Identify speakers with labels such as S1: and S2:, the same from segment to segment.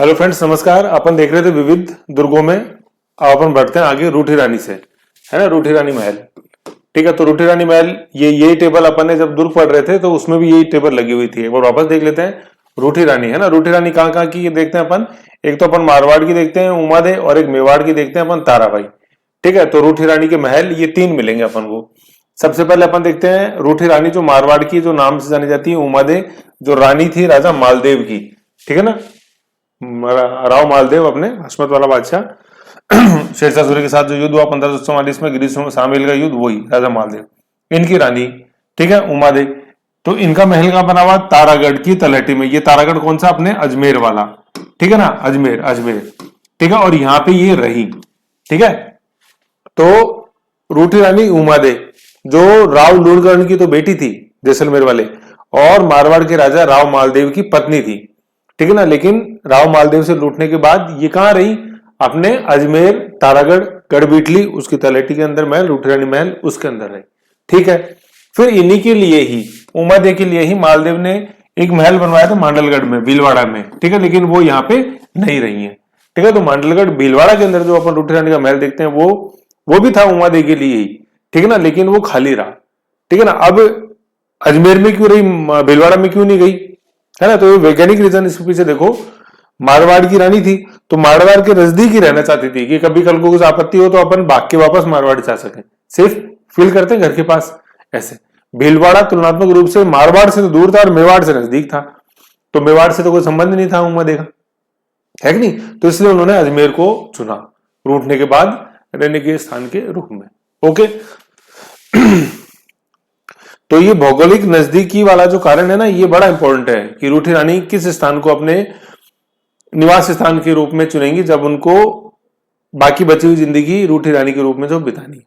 S1: Hello friends, नमस्कार। अपन देख रहे थे विविध दुर्गों में। अब अपन बढ़ते हैं आगे रूठी रानी से, है ना। रूठी रानी महल, ठीक है। तो रूठी रानी महल, यही टेबल अपन ने जब दुर्ग पढ़ रहे थे तो उसमें भी यही टेबल लगी हुई थी। एक बार वापस देख लेते हैं। रूठी रानी, है ना। रूठी रानी कहाँ कहाँ की देखते हैं अपन। एक तो अपन मारवाड़ की देखते हैं उमादे, और एक मेवाड़ की देखते हैं अपन ताराबाई, ठीक है। तो रूठी रानी के महल ये तीन मिलेंगे अपन को। सबसे पहले अपन देखते हैं रूठी रानी जो मारवाड़ की जो नाम से जानी जाती है उमादे, जो रानी थी राजा मालदेव की, ठीक है ना। राव मालदेव, अपने हशमत वाला बादशाह शेरशाह सूरी के साथ जो युद्ध हुआ 1544 में, गिरी शामिल का युद्ध, वही राजा मालदेव इनकी रानी, ठीक है, उमादे। तो इनका महल कहां बना हुआ? तारागढ़ की तलहटी में। ये तारागढ़ कौन सा? अपने अजमेर वाला, ठीक है ना। अजमेर, अजमेर, ठीक है। और यहां पे ये रही, ठीक है। तो रूठी रानी उमादे जो राव लूणकरण की तो बेटी थी, जैसलमेर वाले, और मारवाड़ के राजा राव मालदेव की पत्नी थी, ठीक है ना। लेकिन राव मालदेव से लूटने के बाद ये कहां रही? अपने अजमेर, तारागढ़, गढ़बीटली, उसकी तलहटी के अंदर महल, रूठी रानी महल, उसके अंदर रही, ठीक है। फिर इन्हीं के लिए ही, उमादे के लिए ही मालदेव ने एक महल बनवाया था मांडलगढ़ में, भीलवाड़ा में, ठीक है। लेकिन वो यहाँ पे नहीं रही है, ठीक है। तो मांडलगढ़ भीलवाड़ा के अंदर जो अपन रूठी रानी का महल देखते हैं वो भी था उमादे के लिए ही, ठीक है ना। लेकिन वो खाली रहा, ठीक है ना। अब अजमेर में क्यों रही, भीलवाड़ा में क्यों नहीं गई, है ना। तो वैज्ञानिक रीजन इसके पीछे देखो। मारवाड़ की रानी थी तो मारवाड़ के नजदीक ही रहना चाहती थी कि कभी कल को कुछ आपत्ति हो तो अपन भाग के वापस मारवाड़ जा सके, सिर्फ फील करते हैं घर के पास ऐसे। भीलवाड़ा तुलनात्मक रूप से मारवाड़ से तो दूर था और मेवाड़ से नजदीक था, तो मेवाड़ से तो कोई संबंध नहीं था उम्मा देखा, है कि नहीं। तो इसलिए उन्होंने अजमेर को चुना रूठने के बाद रहने के स्थान के रूप में। ओके तो ये भौगोलिक नजदीकी वाला जो कारण है ना, ये बड़ा इंपॉर्टेंट है कि रूठी रानी किस स्थान को अपने निवास स्थान के रूप में चुनेंगी जब उनको बाकी बची हुई जिंदगी रूठी रानी के रूप में जो बितानी।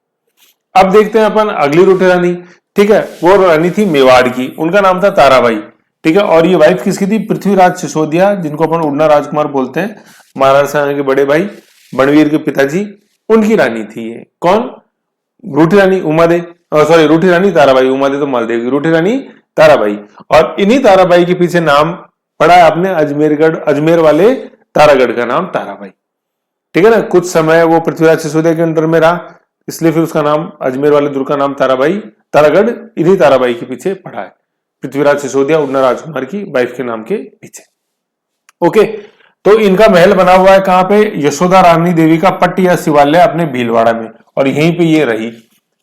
S1: अब देखते हैं अपन अगली रूठी रानी, ठीक है। वो रानी थी मेवाड़ की, उनका नाम था ताराबाई, ठीक है। और ये वाइफ किसकी थी? पृथ्वीराज सिसोदिया, जिनको अपन उड़ना राजकुमार बोलते हैं, महाराज शाह के बड़े भाई बणवीर के पिताजी, उनकी रानी थी ये। कौन? रूठी रानी उमादे, सॉरी रूठी रानी ताराबाई, उमादे तो मालदेव की, रूठी रानी ताराबाई। और इन्हीं ताराबाई के पीछे नाम पड़ा है अपने अजमेरगढ़, अजमेर वाले तारागढ़ का नाम ताराबाई, ठीक है ना। कुछ समय वो पृथ्वीराज सिसोदिया के अंडर में रहा, इसलिए फिर उसका नाम, अजमेर वाले दुर्ग का नाम ताराबाई, तारागढ़ इन्हीं ताराबाई के पीछे पड़ा है, पृथ्वीराज सिसोदिया उड़ना राजकुमार की वाइफ के नाम के पीछे। ओके, तो इनका महल बना हुआ है कहां पे? यशोदा रानी देवी का पट्ट या शिवालय अपने भीलवाड़ा में, और यहीं पे ये रही,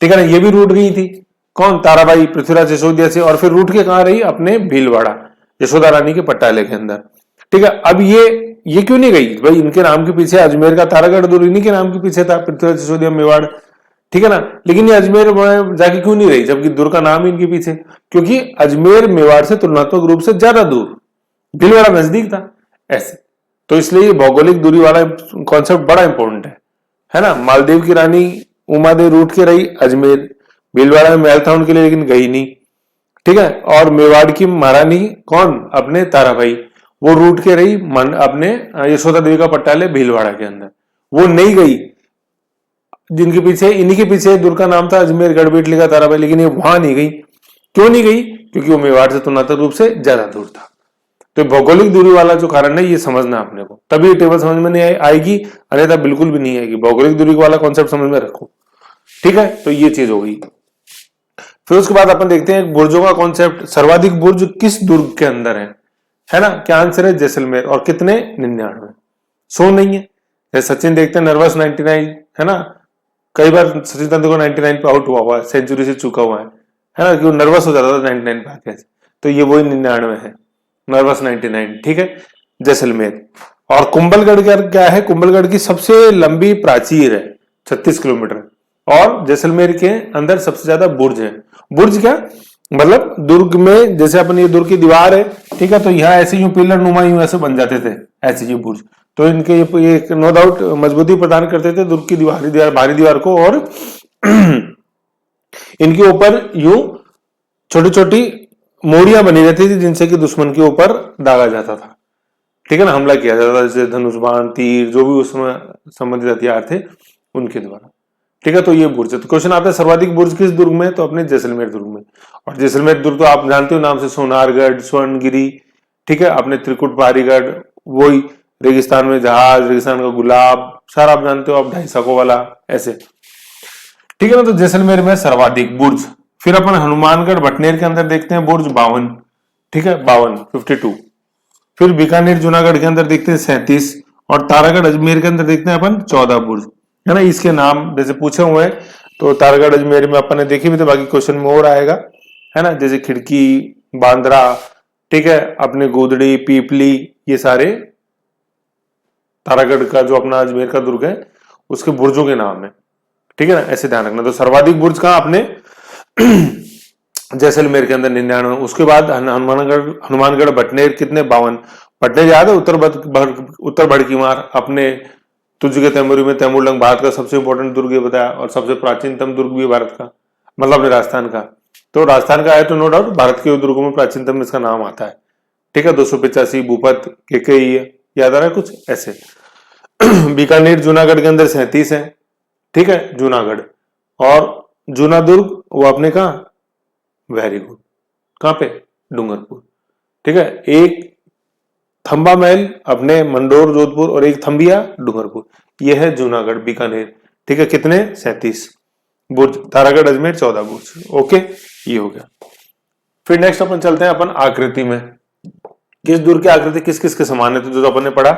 S1: ठीक है ना। ये भी रूठ गई थी, कौन? ताराबाई पृथ्वीराज सिसोदिया से, और फिर रूठ के कहां रही? अपने भीलवाड़ा, यशोदा रानी के पट्टाले के अंदर, ठीक है। अब ये क्यों नहीं गई भाई? इनके नाम के पीछे अजमेर का तारागढ़ दुर्ग इन्हीं के नाम के पीछे था, पृथ्वीराज सिसोदिया मेवाड़, ठीक है ना। लेकिन ये अजमेर जाके क्यों नहीं रही जबकि दुर्ग का नाम इनके पीछे? क्योंकि अजमेर मेवाड़ से तुलनात्मक रूप से ज्यादा दूर, भीलवाड़ा नजदीक था ऐसे। तो इसलिए भौगोलिक दूरी वाला कॉन्सेप्ट बड़ा इंपॉर्टेंट है ना। मालदीव की रानी उमादे रूठ के रही अजमेर, भीलवाड़ा में महल था उनके लिए लेकिन गई नहीं, ठीक है। और मेवाड़ की महारानी कौन? अपने ताराबाई, वो रूठ के रही अपने यशोदा देवी का पट्टाले भीलवाड़ा के अंदर, वो नहीं गई। जिनके पीछे, इन्हीं के पीछे दुर्ग का नाम था अजमेर, गढ़बीटली का ताराबाई, लेकिन ये वहां नहीं गई। क्यों नहीं गई? क्योंकि वो मेवाड़ से तुलनात्मक रूप से ज्यादा दूर था। तो भौगोलिक दूरी वाला जो कारण है ये समझना अपने को, तभी ये टेबल समझ में नहीं आएगी, अन्यथा बिल्कुल भी नहीं आएगी। भौगोलिक दूरी वाला कॉन्सेप्ट समझ में रखो, ठीक है। तो ये चीज हो गई। फिर उसके बाद अपन देखते हैं बुर्जों का कॉन्सेप्ट। सर्वाधिक बुर्ज किस दुर्ग के अंदर है ना। क्या आंसर है? जैसलमेर। और कितने? 99। 100 नहीं है। जैसे सचिन देखते हैं नर्वस 99, है ना। कई बार सचिन तेंदुलकर 99 पे आउट हुआ है, सेंचुरी से चुका हुआ है ना, क्यों नर्वस हो जाता था 99 पे आके। तो ये वही 99 है, नर्वस 99, ठीक है, जैसलमेर। और कुंभलगढ़ क्या है? कुंभलगढ़ की सबसे लंबी प्राचीर है, 36 किलोमीटर। और जैसलमेर के अंदर सबसे ज्यादा बुर्ज है। बुर्ज क्या मतलब? दुर्ग में जैसे अपन, ये दुर्ग की दीवार है, ठीक है, तो यहाँ ऐसे यूं पिलर नुमा यूं ऐसे बन जाते थे, ऐसे ये बुर्ज। तो इनके ये नो डाउट मजबूती प्रदान करते थे दुर्ग की भारी दीवार को। और इनके ऊपर यूं छोटी छोटी मोड़ियां बनी रहती थी जिनसे कि दुश्मन के ऊपर दागा जाता था, ठीक है ना, हमला किया जाता था, जैसे धनुष बाण, तीर, जो भी उसमें संबंधित हथियार थे उनके द्वारा, ठीक है। तो ये बुर्ज है। तो क्वेश्चन आता है सर्वाधिक बुर्ज किस दुर्ग में? तो अपने जैसलमेर दुर्ग में। और जैसलमेर दुर्ग तो आप जानते हो नाम से, सोनारगढ़, स्वर्णगिरी, ठीक है, अपने त्रिकुट पहाड़ीगढ़, वही रेगिस्तान में जहाज, रेगिस्तान का गुलाब, सारा आप जानते हो आप, 2.5 सकों वाला, ऐसे। ठीक है ना। तो जैसलमेर में सर्वाधिक बुर्ज। फिर अपन हनुमानगढ़ भटनेर के अंदर देखते हैं बुर्ज 52, ठीक है, 52, 52। फिर बीकानेर जूनागढ़ के अंदर देखते हैं 37, और तारागढ़ अजमेर के अंदर देखते हैं अपन 14 बुर्ज, है ना। इसके नाम जैसे पूछे हुए हैं, तो तारागढ़ अजमेर में अपन ने देखे भी थे, बाकी क्वेश्चन में और आएगा, है ना। जैसे खिड़की, बांद्रा, ठीक है, अपने गोदड़ी, पीपली, ये सारे तारागढ़ का जो अपना अजमेर का दुर्ग है उसके बुर्जों के नाम है, ठीक है ना, ऐसे ध्यान रखना। तो सर्वाधिक बुर्ज कहां अपने जैसलमेर के अंदर 99। उसके बाद हनुमानगढ़ भटनेर कितने, 52। भटनेर याद है, उत्तर भड़कीमार, अपने तुझ के तैमूरी में तैमूरलंग, भारत का सबसे इंपॉर्टेंट दुर्ग ये बताया, और सबसे प्राचीनतम दुर्ग भी भारत का, मतलब अपने राजस्थान का। तो राजस्थान का है तो नो डाउट भारत के दुर्गों में प्राचीनतम इसका नाम आता है, ठीक है। 285 भूपत के याद आ रहा है कुछ ऐसे। बीकानेर जूनागढ़ के अंदर 37 है, ठीक है, जूनागढ़। और जूनादुर्ग वो अपने कहा, वेरी गुड, कहां पे, डूंगरपुर, ठीक है। एक थंबा महल अपने मंडोर जोधपुर, और एक थंबिया डूंगरपुर, यह है जूनागढ़ बीकानेर, ठीक है। कितने, 37 बुर्ज। तारागढ़ अजमेर 14 बुर्ज, ओके, ये हो गया। फिर नेक्स्ट अपन चलते हैं अपन आकृति में, किस दुर्ग की आकृति किस किस के समान है। तो जो अपन ने पढ़ा,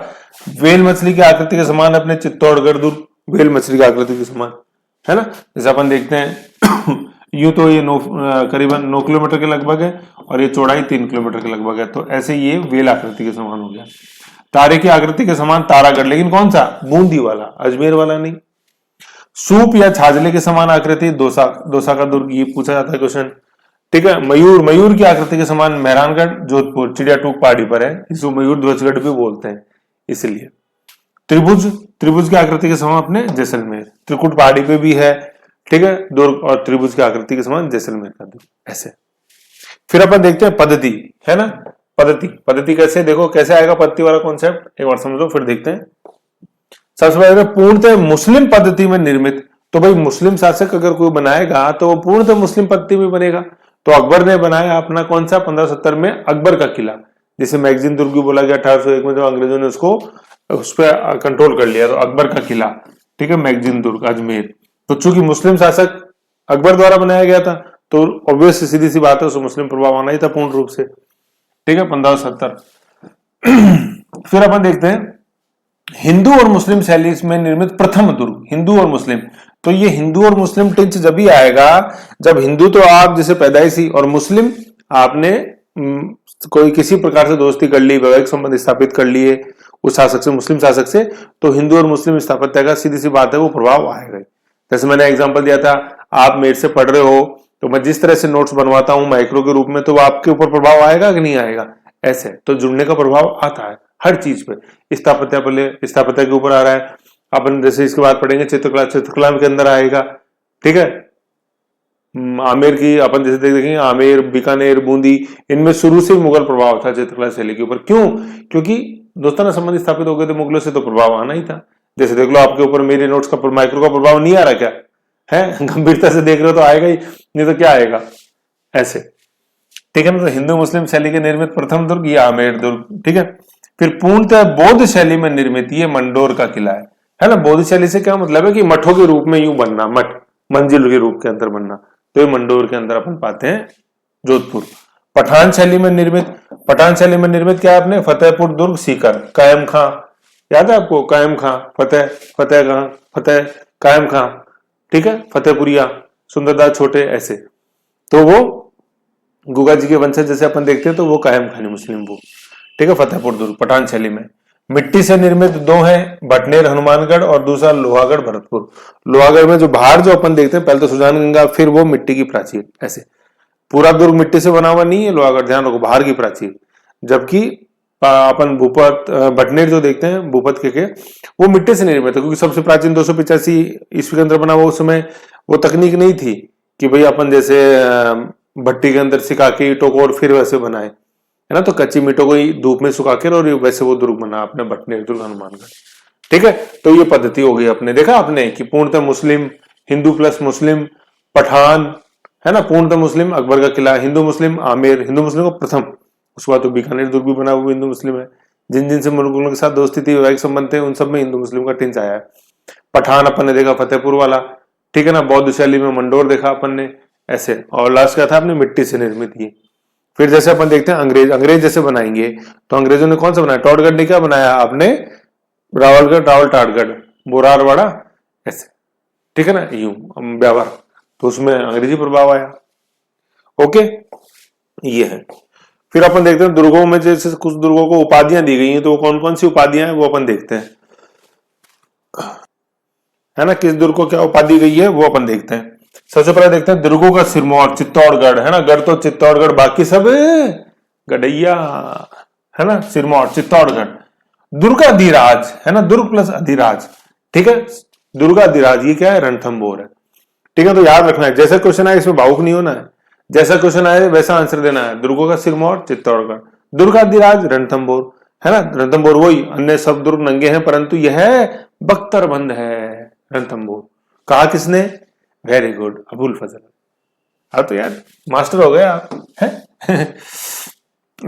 S1: वेल मछली की आकृति के समान अपने चित्तौड़गढ़ दुर्ग, वेल मछली की आकृति के समान, है ना। जैसे अपन देखते हैं यूं तो ये करीबन 9 किलोमीटर के लगभग है, और ये चौड़ाई 3 किलोमीटर के लगभग है, तो ऐसे ये वेल आकृति के समान हो गया। तारे की आकृति के समान तारागढ़, लेकिन कौन सा, बूंदी वाला, अजमेर वाला नहीं। सूप या छाजले के समान आकृति दौसा का दुर्ग, ये पूछा जाता है क्वेश्चन, ठीक है। मयूर की आकृति के समान मेहरानगढ़ जोधपुर, चिड़िया टूक पहाड़ी पर है, इसको मयूर ध्वजगढ़ भी बोलते हैं इसलिए। त्रिभुज की आकृति के समान अपने जैसलमेर, त्रिकुट पहाड़ी पे भी है, ठीक है, दुर्ग, और त्रिभुज की आकृति के समान जैसलमेर का दुर्ग, ऐसे। फिर अपन देखते हैं पद्धति, है ना। पद्धति कैसे, देखो कैसे आएगा पद्धति वाला कॉन्सेप्ट, एक बार समझो फिर देखते हैं। सबसे पहले पूर्णतः मुस्लिम पद्धति में निर्मित, तो भाई मुस्लिम शासक अगर कोई बनाएगा तो वो पूर्णतः मुस्लिम पद्धति में बनेगा। तो अकबर ने बनाया अपना कौन सा, 1570 में अकबर का किला, जिसे मैगजीन दुर्ग भी बोला गया। 1801 में जब अंग्रेजों ने उसको उस पर कंट्रोल कर लिया, तो अकबर का किला, ठीक है, मैगजीन दुर्ग अजमेर। तो चूंकि मुस्लिम शासक अकबर द्वारा बनाया गया था, तो ऑब्वियस सीधी सी बात है उसमें मुस्लिम प्रभाव आना ही था पूर्ण रूप से, ठीक है, 1570। फिर अपन देखते हैं हिंदू और मुस्लिम शैली में निर्मित प्रथम दुर्ग, हिंदू और मुस्लिम। तो ये हिंदू और मुस्लिम टिंच जब भी आएगा जब हिंदू तो आप जैसे पैदाइशी, और मुस्लिम आपने कोई किसी प्रकार से दोस्ती कर ली, वैवाहिक संबंध स्थापित कर लिए उस शासक से, मुस्लिम शासक से, तो हिंदू और मुस्लिम स्थापत्य का सीधी सी बात है वो प्रभाव आएगा। जैसे मैंने एग्जांपल दिया था, आप मेरे से पढ़ रहे हो तो मैं जिस तरह से नोट्स बनवाता हूं माइक्रो के रूप में, तो आपके ऊपर प्रभाव आएगा कि नहीं आएगा, ऐसे। तो जुड़ने का प्रभाव आता है हर चीज पे। स्थापत्य के ऊपर आ रहा है, अपन जैसे इसके बाद पढ़ेंगे चित्रकला के अंदर आएगा, ठीक है। आमेर की अपन जैसे देखेंगे, आमेर, बीकानेर, बूंदी, इनमें शुरू से मुगल प्रभाव था चित्रकला शैली के ऊपर। क्यों, क्योंकि दोस्ताना संबंध स्थापित हो गए थे मुगलों से, तो प्रभाव आना ही था। जैसे देख लो आपके ऊपर मेरे नोट्स का माइक्रो का प्रभाव नहीं आ रहा क्या है, गंभीरता से देख रहे हो तो आएगा ही, नहीं तो क्या आएगा, ऐसे, ठीक है ना। तो हिंदू मुस्लिम शैली के निर्मित प्रथम दुर्ग ये आमेर दुर्ग, ठीक है। फिर पूर्णतः बौद्ध शैली में निर्मित ये मंडोर का किला है ना। बौद्ध शैली से क्या मतलब है कि मठों के रूप में यूं बनना, मठ मंजिल के रूप के अंदर बनना, तो ये मंडोर के अंदर अपन पाते हैं जोधपुर। पठान शैली में निर्मित क्या है अपने, फतेहपुर दुर्ग सीकर, कायम खां, याद है आपको, कायम खां, फतेह कायम खां, ठीक है, फतेहपुरिया, सुंदरदास छोटे, ऐसे। तो वो गुगा जी के वंशज जैसे अपन देखते हैं, तो वो कायम खानी मुस्लिम वो, ठीक है, फतेहपुर दुर्ग पठान शैली में। मिट्टी से निर्मित दो हैं, भटनेर हनुमानगढ़, और दूसरा लोहागढ़ भरतपुर। लोहागढ़ में जो बाहर जो अपन देखते हैं, पहले तो सुजान गंगा, फिर वो मिट्टी की प्राचीर, ऐसे। पूरा दुर्ग मिट्टी से बना हुआ नहीं है लोहागढ़, ध्यान रखो, बाहर की प्राचीर। जबकि अपन भूपत भटनेर जो देखते हैं भूपत के वो मिट्टी से निर्मित है, क्योंकि सबसे प्राचीन 285 ईस्वी के अंदर बना हुआ। उस समय वो तकनीक नहीं थी कि भाई अपन जैसे भट्टी के अंदर सिका के ईटों को और फिर वैसे बनाए, है ना। तो कच्ची ईटों को ही धूप में सुखा के और वैसे वो दुर्ग बना अपने भटनेर दुर्ग हनुमानगढ़, ठीक है। तो ये पद्धति हो गई अपने, देखा आपने कि पूर्णतः मुस्लिम, हिंदू प्लस मुस्लिम, पठान, है ना, पूर्णतः मुस्लिम अकबर का किला, हिंदू मुस्लिम आमेर, हिंदू मुस्लिम को प्रथम, उसके बाद तो बीकानेर दुर्ग भी बना हुआ हिंदू मुस्लिम है, जिन जिन से मुल्कों के साथ दोस्ती थी, वैवाहिक संबंध थे, उन सब में हिंदू मुस्लिम का टिंच आया है। पठान अपन ने देखा फतेहपुर वाला, ठीक है ना। बौद्ध शैली में मंडोर देखा अपन ने, ऐसे। और लास्ट क्या था अपने, मिट्टी से निर्मित ये। फिर जैसे अपन देखते हैं अंग्रेज जैसे बनाएंगे, तो अंग्रेजों ने कौन सा बनाया, टॉडगढ़ ने क्या बनाया आपने, रावलगढ़, रावल टाटगढ़, बोरारवाड़ा, ऐसे, ठीक है ना, यूं व्यवहार, तो उसमें अंग्रेजी प्रभाव आया। ओके, ये है। फिर अपन देखते हैं दुर्गों में, जैसे कुछ दुर्गों को उपाधियां दी गई हैं, तो वो कौन कौन सी उपाधियां हैं वो अपन देखते हैं, है ना। किस दुर्ग को क्या उपाधि गई है वो अपन देखते हैं। सबसे पहले देखते हैं दुर्गों का सिरमौर, चित्तौड़गढ़, है ना। गढ़ तो चित्तौड़गढ़, बाकी सब गडैया, है ना। सिरमौर, चित्तौड़गढ़। दुर्गाधिराज, है ना, दुर्ग प्लस अधिराज, ठीक है। दुर्गाधिराज ये क्या है, रणथंभौर है, ठीक है। तो याद रखना है, जैसा क्वेश्चन आए इसमें भावुक नहीं होना है, जैसा क्वेश्चन आए वैसा आंसर देना है। दुर्गों का सिरमौर, चित्तौड़गढ़। दुर्गाधिराज, रणथंभौर, है ना। रणथंभौर वही, अन्य सब दुर्ग नंगे हैं परंतु यह बख्तरबंद है, रणथंभौर। कहा किसने, वेरी गुड, अबुल फजल। हाँ तो यार मास्टर हो गए आप, है।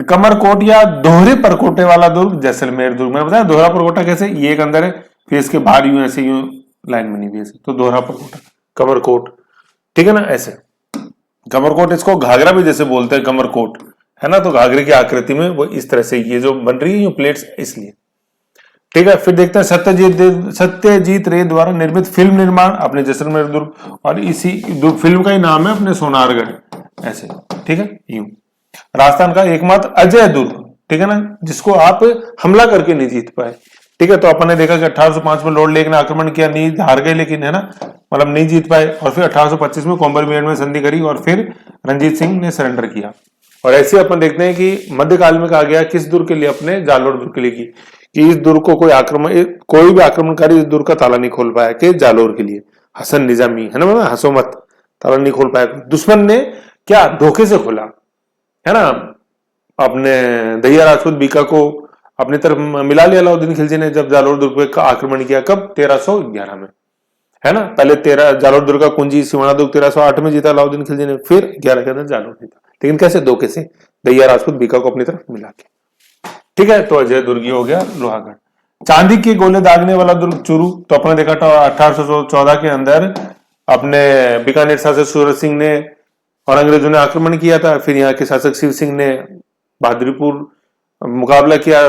S1: कमरकोट या दोहरे परकोटे वाला दुर्ग, जैसलमेर दुर्ग। मैंने बताया दोहरा परकोटा कैसे, ये एक अंदर है, फिर इसके बाहर यूं ऐसे यूं लाइन बनी हुई है, तो दोहरा परकोटा, कमरकोट, ठीक है ना, ऐसे। कमरकोट, इसको घाघरा भी जैसे बोलते हैं, कमरकोट, है ना। तो घाघरे की आकृति में वो इस तरह से ये जो बन रही है प्लेट्स, इसलिए, ठीक है। फिर देखते हैं सत्यजीत रे द्वारा निर्मित फिल्म निर्माण, अपने जैसलमेर दुर्ग, और इसी फिल्म का ही नाम है अपने सोनारगढ़, ऐसे, ठीक है, यूं। राजस्थान का एकमात्र अजय दुर्ग, ठीक है ना, जिसको आप हमला करके नहीं जीत पाए, ठीक है। तो अपन ने देखा कि 1805 में लॉर्ड लेक ने आक्रमण किया, नहीं हार गए लेकिन, है ना, मतलब नहीं जीत पाए। और फिर 1825 में कोम्बलमेर में संधि करी, और फिर रंजीत सिंह ने सरेंडर किया। और ऐसे अपन देखते हैं कि मध्यकाल में कहा गया किस दुर्ग के लिए, अपने जालोर दुर्ग के लिए, कि इस दुर्ग को कोई भी आक्रमणकारी इस दुर्ग का ताला नहीं खोल पाया, कि जालोर के लिए हसन निजामी, है ना, हंसो मत, ताला नहीं खोल पाया। दुश्मन ने क्या धोखे से खोला, है ना। अपने दहिया राजपूत बीका को अपनी तरफ मिला लिया अलाउद्दीन खिलजी ने, जब जालोर दुर्ग का आक्रमण किया, कब, 1311 में, है ना। पहले जालोर दुर्ग का कुंजी सिवाना दुर्ग 1308 में जीता अलाउद्दीन खिलजी ने, फिर 11 के अंदर जालोर जीता, लेकिन कैसे, धोखे से, दहिया राजपूत बीका को अपनी तरफ मिला के, ठीक है। तो अजय दुर्ग हो गया लोहागढ़। चांदी के गोले दागने वाला दुर्ग चूरू, तो अपने देखा था 1814 के अंदर अपने बीकानेर शासक सूरज सिंह ने और अंग्रेजों ने आक्रमण किया था। फिर यहाँ के शासक शिव सिंह ने बहादुरीपुर मुकाबला किया,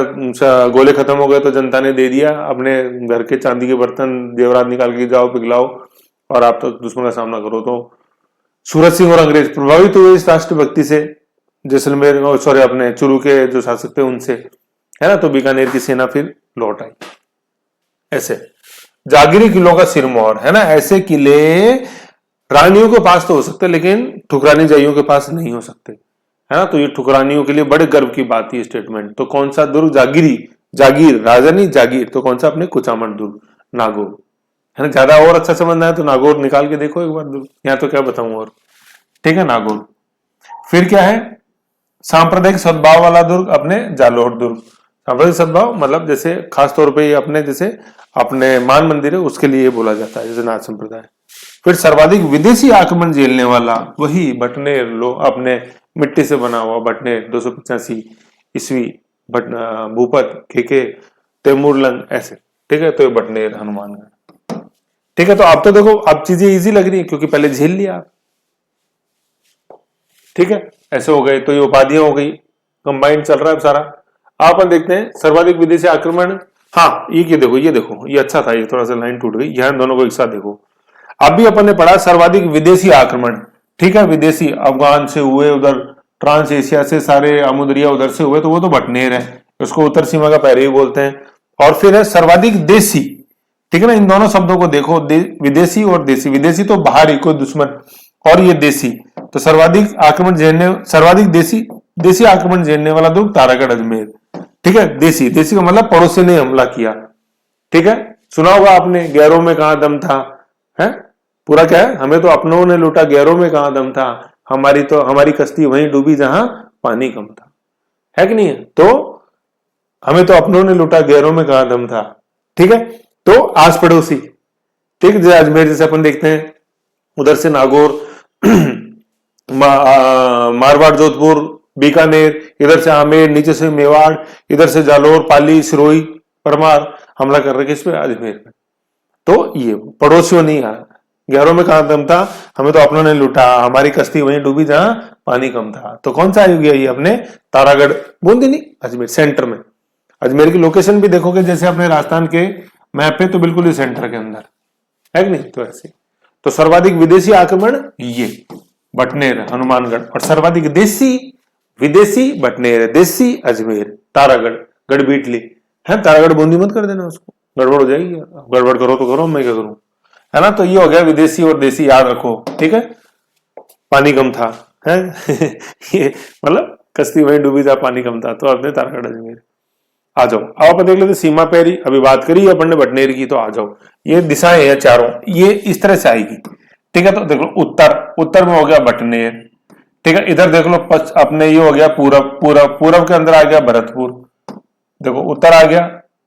S1: गोले खत्म हो गए तो जनता ने दे दिया अपने घर के चांदी के बर्तन जेवरात निकाल के, जाओ पिघलाओ और आप तो दुश्मन का सामना करो। तो सूरज सिंह और अंग्रेज प्रभावित हुए इस राष्ट्रभक्ति से, जैसलमेर, सॉरी, अपने चूरू के जो शासक थे उनसे, है ना। तो बीकानेर की सेना फिर लौट आई, ऐसे। जागीरी किलों का सिरमौर, है ना। ऐसे किले रानियों के पास तो हो सकते लेकिन ठुकरानी जाइयों के पास नहीं हो सकते, है ना। तो ये ठुकरानियों के लिए बड़े गर्व की बात है स्टेटमेंट। तो कौन सा दुर्ग, जागीर, राजधानी जागीर, तो कौन सा, अपने कुचामन दुर्ग, नागौर, है ना। ज्यादा और अच्छा समझना है तो नागौर निकाल के देखो एक बार दुर्ग, यहाँ तो क्या बताऊं और, ठीक है, नागौर। फिर क्या है, सांप्रदायिक सद्भाव वाला दुर्ग, अपने जालोर दुर्ग। सांप्रदायिक सद्भाव मतलब जैसे खास तौर पे अपने जैसे अपने मान मंदिर है उसके लिए बोला जाता है, जैसे नाथ संप्रदाय। फिर सर्वाधिक विदेशी आक्रमण झेलने वाला, वही बटनेर, अपने मिट्टी से बना हुआ बटनेर, 285 ईस्वी, भूपत, खेके, तैमूरलंग, ऐसे, ठीक है। तो ये बटनेर, हनुमानगढ़, ठीक है। तो आप तो देखो अब चीजें इजी लग रही है क्योंकि पहले झेल लिया, ठीक है, ऐसे हो गए। तो ये उपाधियां हो गई, कंबाइंड चल रहा है सारा। आप देखते हैं सर्वाधिक विदेशी आक्रमण, हाँ ये देखो, ये अच्छा था, ये थोड़ा सा लाइन टूट गई, यहां दोनों को एक साथ देखो। अभी अपन ने पढ़ा सर्वाधिक विदेशी आक्रमण, ठीक है, विदेशी अफगान से हुए, उधर ट्रांस एशिया से सारे अमुदरिया उधर से हुए, तो वो तो बटनेर है, उसको उत्तर सीमा का पैरवी बोलते हैं। और फिर है सर्वाधिक देशी, ठीक है ना। इन दोनों शब्दों को देखो, विदेशी और देशी। विदेशी तो बाहरी कोई दुश्मन, और ये देशी, तो सर्वाधिक देशी आक्रमण झेलने वाला दुर्ग तारागढ़ अजमेर, ठीक है। देशी का मतलब पड़ोसी ने हमला किया, ठीक है। सुना होगा आपने, गैरों में कहां दम था, है पूरा क्या है, हमें तो अपनों ने लूटा, गैरों में कहां दम था, हमारी कश्ती वहीं डूबी जहां पानी कम था, है कि नहीं है। तो हमें तो अपनों ने लूटा, गैरों में कहां दम था, ठीक है। तो आस पड़ोसी, ठीक है, अजमेर जैसे अपन देखते हैं, उधर से नागौर, मारवाड़, जोधपुर, बीकानेर, इधर से आमेर, नीचे से मेवाड़, इधर से जालोर, पाली, सिरोही, परमार हमला कर रहे किस पे? अजमेर में। तो ये पड़ोसियों नहीं आया, गैरों में कहां दम था, हमें तो अपनों ने लूटा, हमारी कश्ती वहीं डूबी जहां पानी कम था। तो कौन सा आयोग ये अपने तारागढ़, बूंदी नहीं, अजमेर सेंटर में। अजमेर की लोकेशन भी देखोगे जैसे अपने राजस्थान के मैप पे, तो बिल्कुल ही सेंटर के अंदर है कि नहीं, तो ऐसे। तो सर्वाधिक विदेशी आक्रमण ये बटनेर, हनुमानगढ़, और सर्वाधिक देशी विदेशी बटनेर, देशी अजमेर, तारागढ़, गढ़बीटली है। तारागढ़ बूंदी मत कर देना, उसको गड़बड़ हो जाएगी, गड़बड़ करो तो करो, मैं क्या करूं, है ना। तो ये हो गया विदेशी और देशी, याद रखो, ठीक है। पानी कम था है ये मतलब कश्ती वहीं डूबी था, पानी कम था, तो अपने तारागढ़ अजमेर। आ जाओ, अब अपन देख लेते सीमा पैरी, अभी बात करी अपन ने बटनेर की, तो आ जाओ, ये दिशाएं हैं चारों, ये इस तरह से आएगी, ठीक है। तो देख लो उत्तर में हो गया बटनेर, ठीक है। इधर देख लो अपने ये हो गया पूरब के अंदर आ गया भरतपुर, देखो उत्तर आ गया,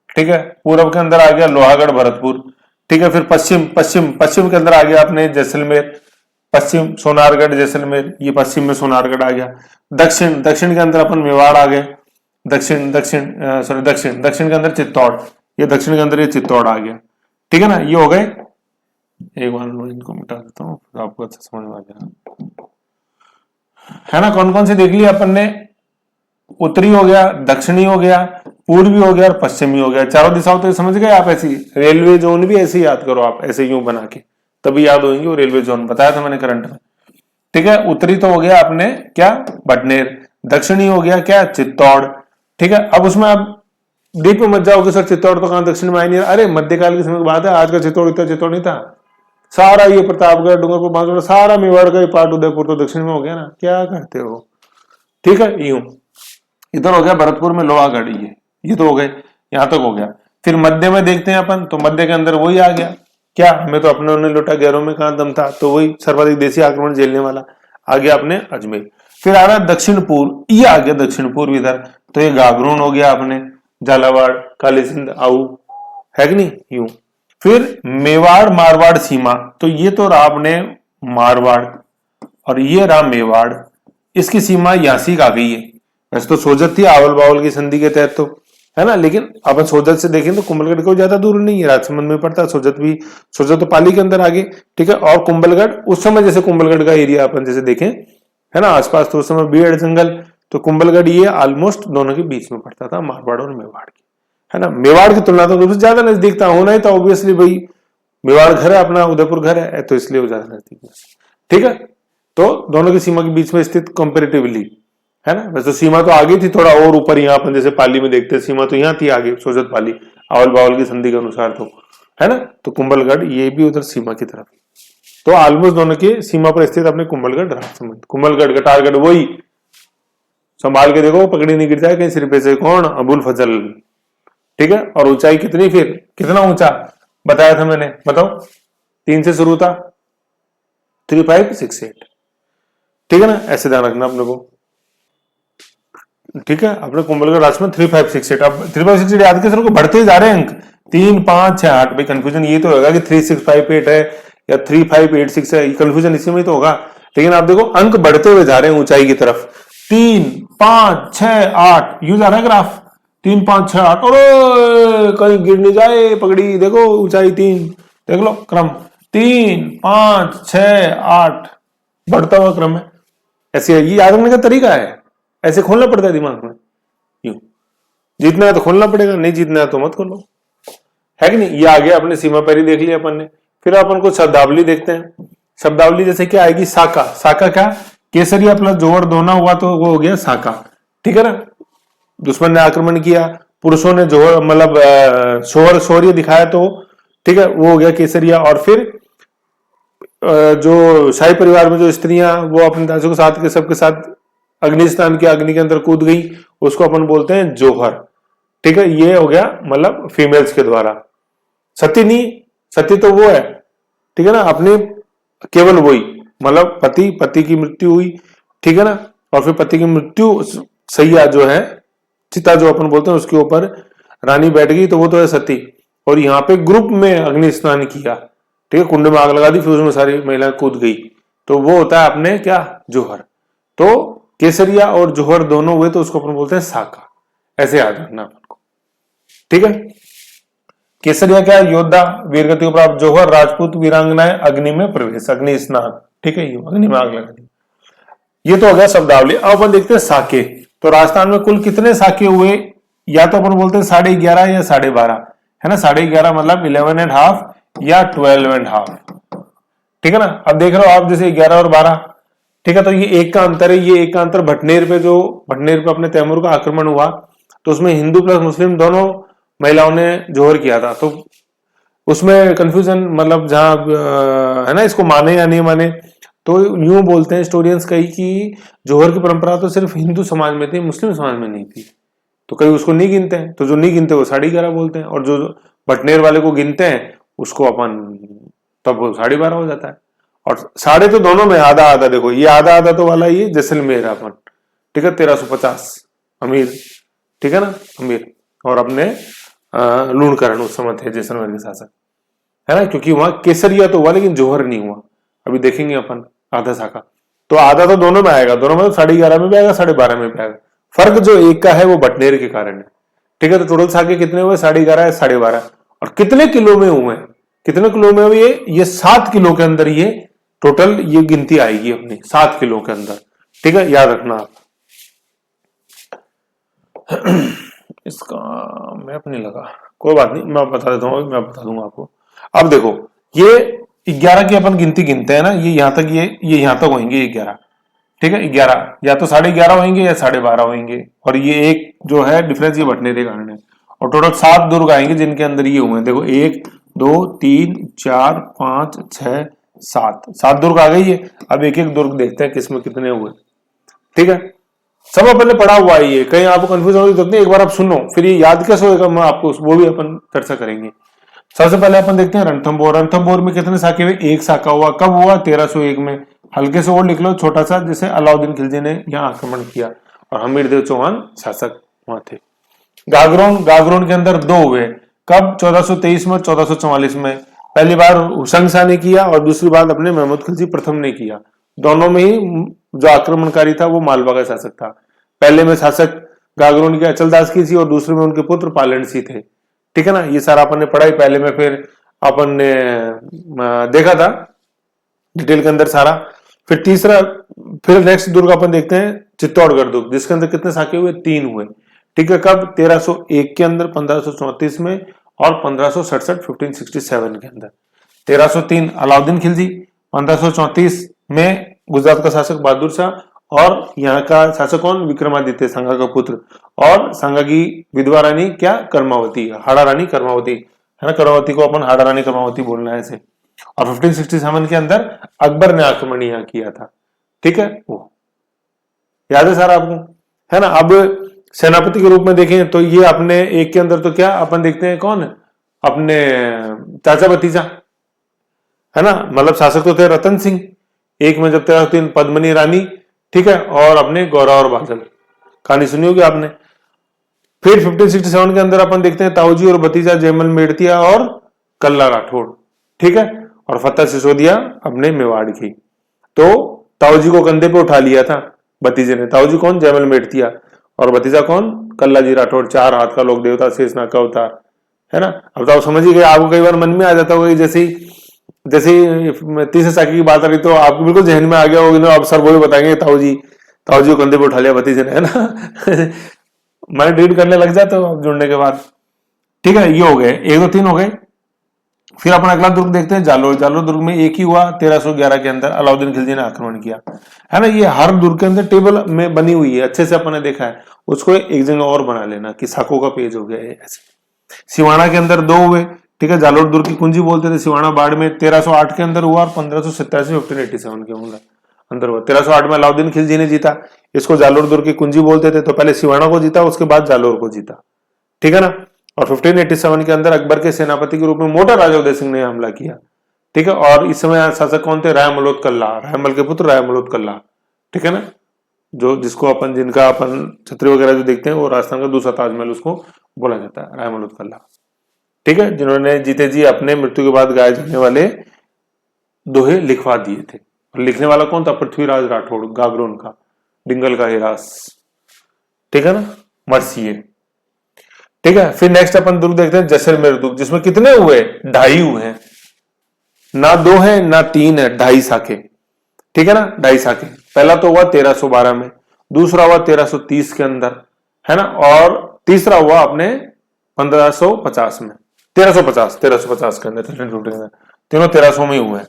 S1: ठीक है। पूरब के अंदर आ गया लोहागढ़, भरतपुर, ठीक है। फिर पश्चिम के अंदर आ गया अपने जैसलमेर, पश्चिम सोनारगढ़, जैसलमेर, ये पश्चिम में सोनारगढ़ आ गया। दक्षिण के अंदर अपन मेवाड़ आ गए, दक्षिण के अंदर चित्तौड़, ये दक्षिण के अंदर ये चित्तौड़ आ गया, ठीक है ना। ये हो गए, एक बार इनको मिटा देता हूँ, आपको अच्छा समझ में आ जाएगा, है ना। कौन कौन से देख लिया अपन ने, उत्तरी हो गया, दक्षिणी हो गया, पूर्वी हो गया और पश्चिमी हो गया, चारों दिशाओं तो समझ गए आप। ऐसी रेलवे जोन भी ऐसे याद करो आप, ऐसे यूं बना के, तभी याद होंगे। वो रेलवे जोन बताया था मैंने करंट में, ठीक है। उत्तरी तो हो गया अपने क्या, बटनेर, दक्षिणी हो गया क्या, चित्तौड़, ठीक है। अब उसमें आप डीप में मत जाओगे, सर चित्तौड़ तो कहां दक्षिण में आई नहीं, अरे मध्यकाल के समय की बात है, आज का चित्तौड़ इतना चित्तौड़ नहीं था, सारा ये प्रतापगढ़, डूंगरपुर, बांसवाड़ा, सारा मेवाड़ का पार्ट उदयपुर तो दक्षिण में हो गया ना, क्या करते हो, ठीक है। यूं इधर हो गया भरतपुर में लोहागढ़, ये तो हो गए, यहां तक हो गया। फिर मध्य में देखते हैं अपन, तो मध्य के अंदर वही आ गया क्या, हमें तो अपने ने लूटा, गैरों में कहां दम था, तो वही सर्वाधिक देशी आक्रमण झेलने वाला आ गया अपने अजमेर। फिर आ रहा दक्षिण पूर्व, ये आ गया दक्षिण पूर्व इधर, तो ये गागरून हो गया अपने, झालावाड़, काली सिंध, आऊ, है कि नहीं, यूं। फिर मेवाड़ मारवाड़ सीमा, तो ये तो रहा अपने मारवाड़ और ये रहा मेवाड़, इसकी सीमा यासिक आ गई है। वैसे तो सोजत थी आवल बावल की संधि के तहत, तो है ना, लेकिन अपन सोजत से देखें तो कुंभलगढ़ को ज्यादा दूर नहीं है, राजसमंद में पड़ता है सोजत तो पाली के अंदर आगे, ठीक है। और कुंभलगढ़ उस समय जैसे कुंभलगढ़ का एरिया अपन जैसे देखें, है ना, आसपास तो उस समय बीड़ जंगल, तो कुंभलगढ़ ये ऑलमोस्ट दोनों के बीच में पड़ता था, मारवाड़ और मेवाड़ की, है ना। मेवाड़ की तुलना तो ज्यादा नजदीक था, होना ही था ऑब्वियसली भाई, मेवाड़ घर है अपना, उदयपुर घर है, तो इसलिए वो ज्यादा नजदीक, ठीक है। तो दोनों की सीमा के बीच में स्थित कंपेरेटिवली, है ना। वैसे तो सीमा तो आगे थी थोड़ा और ऊपर, यहाँ अपन जैसे पाली में देखते हैं सीमा तो यहाँ थी आगे, सोजत पाली आवल बावल की संधि के अनुसार, तो है ना। तो कुंभलगढ़ ये भी उधर सीमा की तरफ, तो ऑलमोस्ट दोनों की सीमा पर स्थित अपने कुंभलगढ़, राजसमंद, कुंभलगढ़, कटारगढ़, वही संभाल के देखो, पकड़ी नहीं गिर जाए कहीं सिर पे से, कौन, अबुल फजल, ठीक है। और ऊंचाई कितनी, फिर कितना ऊंचा बताया था मैंने, बताओ, 3 से शुरू था, 3568, ठीक है ना, ऐसे ध्यान रखना अपने को, ठीक है। अपने कुंभलगढ़ राजसमंद 3568, अब 3568 याद कैसे रखो, बढ़ते जा रहे हैं अंक, 3 5 6 8, भाई कंफ्यूजन ये तो होगा कि 3658 है या 3586 है, कंफ्यूजन इसी में तो होगा, लेकिन आप देखो अंक बढ़ते हुए जा रहे हैं ऊंचाई की तरफ, 3 5 6 8 यूं जा रहा है ग्राफ, 3 5 6 8, और कहीं गिर नहीं जाए पगड़ी, देखो ऊंचाई 3, देख लो क्रम 3 5 6 8 बढ़ता हुआ क्रम है, ऐसे ये याद रखने का तरीका है, ऐसे खोलना पड़ता है दिमाग में, यूं जीतना है तो खोलना पड़ेगा, नहीं जीतना है तो मत खोलो, है कि नहीं। ये आ गया अपने सीमा पैरी देख लिया अपन ने। फिर अपन को शब्दावली देखते हैं, शब्दावली जैसे क्या आएगी, साका, साका क्या, केसरिया प्लस जोहर दोना हुआ तो वो हो गया साका, ठीक है ना। दुश्मन ने आक्रमण किया, पुरुषों ने जोहर मतलब शौर्य दिखाया, तो ठीक है वो हो गया केसरिया। और फिर जो शाही परिवार में जो स्त्रियां वो अपने दासों के साथ के सबके साथ अग्नि स्नान किया, अग्नि के अंदर कूद गई, उसको अपन बोलते हैं जोहर, ठीक है। ये हो गया मतलब फीमेल्स के द्वारा। सती नहीं, सती तो वो है, ठीक है ना, अपने केवल वही मतलब पति की मृत्यु हुई, ठीक है ना, और फिर पति की मृत्यु सैया जो है, चिता जो अपन बोलते हैं, उसके ऊपर रानी बैठ गई, तो वो तो है सती। और यहाँ पे ग्रुप में अग्नि स्नान किया, ठीक है, कुंड में आग लगा दी, फिर उसमें सारी महिलाएं कूद गई, तो वो होता है अपने क्या, जोहर। तो केसरिया और जौहर दोनों हुए तो उसको अपन बोलते हैं साका। ऐसे याद रखना अपन को, ठीक है। केसरिया क्या है? योद्धा, वीरगति को प्राप्त। जौहर राजपूत वीरांगनाएं, अग्नि में प्रवेश, अग्नि स्नान, ठीक है, ये अग्नि में आग लगा दी। ये तो हो गया शब्दावली। अब अपन देखते हैं साके। तो राजस्थान में कुल कितने साके हुए? या तो अपन बोलते हैं 11.5 या 12.5, है ना। 11.5 मतलब 11.5 या 12.5, ठीक है ना। अब देख रहे हो आप जैसे 11 और 12, ठीक है। तो ये एक का अंतर है, ये एक का अंतर। भटनेर पे जो भटनेर पे अपने तैमूर का आक्रमण हुआ तो उसमें हिंदू प्लस मुस्लिम दोनों महिलाओं ने जोहर किया था, तो उसमें कंफ्यूजन, मतलब जहां है ना, इसको माने या नहीं माने। तो यूं बोलते हैं स्टोरियंस कई कि जोहर की परंपरा तो सिर्फ हिंदू समाज में थी, मुस्लिम समाज में नहीं थी। तो कई उसको नहीं गिनते हैं, तो जो नहीं गिनते वो 11.5 बोलते हैं, और जो भटनेर वाले को गिनते हैं उसको अपन तब वो 12.5 हो जाता है। और साढ़े तो दोनों में आधा आधा। देखो ये आधा आधा तो वाला ये जैसलमेर है अपन, ठीक है, 1350 अमीर, ठीक है ना, अमीर। और अपने लूणकरण उस समय थे जैसलमेर के शासक, है ना, क्योंकि वहां केसरिया तो हुआ लेकिन जौहर नहीं हुआ। अभी देखेंगे अपन आधा साका। तो आधा तो दोनों में आएगा, दोनों में 11.5 में भी आएगा, 12.5 में भी आएगा। फर्क जो एक का है वो भटनेर के कारण है, ठीक है। तो टोटल साके कितने हुए? 11.5 है, 12.5। और कितने किलो में हुए? कितने किलो में हुए? ये 7 किलो के अंदर ये टोटल ये गिनती आएगी अपनी, 7 किलो के अंदर, ठीक है, याद रखना आप। इसका मैप नहीं लगा, कोई बात नहीं, मैं बता देता हूँ, मैं बता दूंगा आपको। अब देखो ये 11 की अपन गिनती गिनते हैं ना, ये यहां तक, ये यहां तक होंगे 11, ठीक है। 11 या तो 11.5 होंगे या 12.5 होंगे, और ये एक जो है डिफरेंस ये बटने के कारण है। और टोटल 7 दुर्ग आएंगे जिनके अंदर ये हुए। देखो 1 2 3 4 5 6 7 दुर्ग आ गई है। अब एक एक दुर्ग देखते हैं किसमें कितने हुए, ठीक है। सब अपन ने पढ़ा हुआ है, ये कहीं आपको कंफ्यूज होने की जरूरत नहीं, एक बार आप सुनो, फिर ये याद कैसे होगा मैं आपको वो भी अपन चर्चा करेंगे। सबसे पहले अपन देखते हैं रणथंभौर। रणथंभौर में कितने साके हुए? एक साका हुआ। कब हुआ? 1301 में। हल्के से और लिख लो छोटा सा, जैसे अलाउद्दीन खिलजी ने यहाँ आक्रमण किया और हमीरदेव चौहान शासक वहां थे। गागरोन, गागरोन के अंदर 2 हुए। कब? 1423 में, 1444 में। पहली बार हुसैन शाह ने किया और दूसरी बार अपने महमूद खिलजी प्रथम ने किया। दोनों में ही जो आक्रमणकारी था वो मालवा का शासक था। पहले में शासक गागरोन के अचलदास की थी और दूसरे में उनके पुत्र पालन सिंह थे, ठीक है ना। ये सारा अपन ने पढ़ा ही पहले में, फिर अपन ने देखा था डिटेल के अंदर सारा। फिर तीसरा, फिर नेक्स्ट दुर्ग अपन देखते हैं चित्तौड़गढ़ दुर्ग, जिसके अंदर कितने साके हुए? 3 हुए, ठीक है। कब? 1301 के अंदर, 1534 में और 1567 1567 के अंदर। 1303 अलाउद्दीन खिलजी, 1534 में गुजरात का शासक बहादुर शाह, और यहाँ का शासक कौन? विक्रमादित्य सांगा का पुत्र, और सांगा की विधवा रानी क्या? कर्मावती, हाड़ा रानी कर्मावती, है ना। कर्मावती को अपन हाड़ा रानी कर्मावती बोलना है ऐसे। और 1567 के अंदर अकबर ने आक्रमण यहाँ किया था, ठीक है, वो याद है सारा आपको, है ना। अब सेनापति के रूप में देखें तो ये अपने एक के अंदर तो क्या अपन देखते हैं, कौन है? अपने चाचा भतीजा, है ना। मतलब शासक तो थे रतन सिंह, एक में जब 1303 पद्मनी रानी, ठीक है, और अपने गौरा और बादल, कहानी सुनी होगी आपने। फिर 1567 के अंदर अपन देखते हैं ताऊजी और भतीजा जयमल मेड़तिया और कल्ला राठौड़, ठीक है, और फतेह सिसोदिया अपने मेवाड़ की। तो ताऊजी को कंधे पे उठा लिया था भतीजे ने। ताऊजी कौन? जयमल मेड़तिया, और भतीजा कौन? कल्ला जी राठौड़, 4 हाथ का लोक देवता, शेषनाग का अवतार, है ना। अब तो आप समझ ही गए, आपको कई बार मन में आ जाता होगा, जैसे तीसरे साके की बात आ रही तो आपको बिल्कुल जहन में आ गया होगा ना। अब सर वो भी बताएंगे ताऊजी को कंधे पे उठा लिया भतीजे ने, है ना। माइंड रीड करने लग जाते हो जुड़ने के बाद, ठीक है। ये हो गए 1 2 3 हो गए। फिर अपन अगला दुर्ग देखते हैं जालोर। जालोर दुर्ग में एक ही हुआ 1311 के अंदर, अलाउद्दीन खिलजी ने आक्रमण किया, है ना। ये हर दुर्ग के अंदर टेबल में बनी हुई है, अच्छे से अपन ने देखा है। उसको एक जगह और बना लेना कि साकों का पेज हो गया है ऐसे। सिवाना के अंदर 2 हुए, ठीक है। जालोर दुर्ग की कुंजी बोलते थे। सिवाना बाढ़ में 1308 के अंदर हुआ और 1587 1587 के अंदर हुआ। 1308 में अलाउद्दीन खिलजी ने जीता, इसको जालोर दुर्ग की कुंजी बोलते थे। तो पहले सिवाना को जीता, उसके बाद जालोर को जीता, ठीक है ना। और 1587 के अंदर अकबर के सेनापति के रूप में मोटा राजा उदय सिंह ने हमला किया, ठीक है। और इस समय शासक कौन थे? राय मलोद कल्ला, रायमल के पुत्र राय मलोद कल्ला, ठीक है ना। जो जिसको अपन, जिनका अपन छतरी वगैरह जो देखते हैं वो राजस्थान का दूसरा ताजमहल उसको बोला जाता है, राय मलोद कल्ला, ठीक है। जिन्होंने जीते जी अपने मृत्यु के बाद गाए जाने वाले दोहे लिखवा दिए थे। और लिखने वाला कौन था? पृथ्वीराज राठौड़, गागरोन का, डिंगल का हिरास, ठीक है ना, मर्सिये। ठीक है, फिर नेक्स्ट अपन दुर्ग देखते हैं जैसलमेर दुर्ग, जिसमें कितने हुए, 2.5 हुए हैं, ना 2 है ना 3 है, 2.5 साके। ठीक है ना, 2.5 साके। पहला तो हुआ 1312 में, दूसरा हुआ 1330 के अंदर, है ना, और तीसरा हुआ अपने 1550 में, 1350 के अंदर, तीनों 1300 में हुए हैं,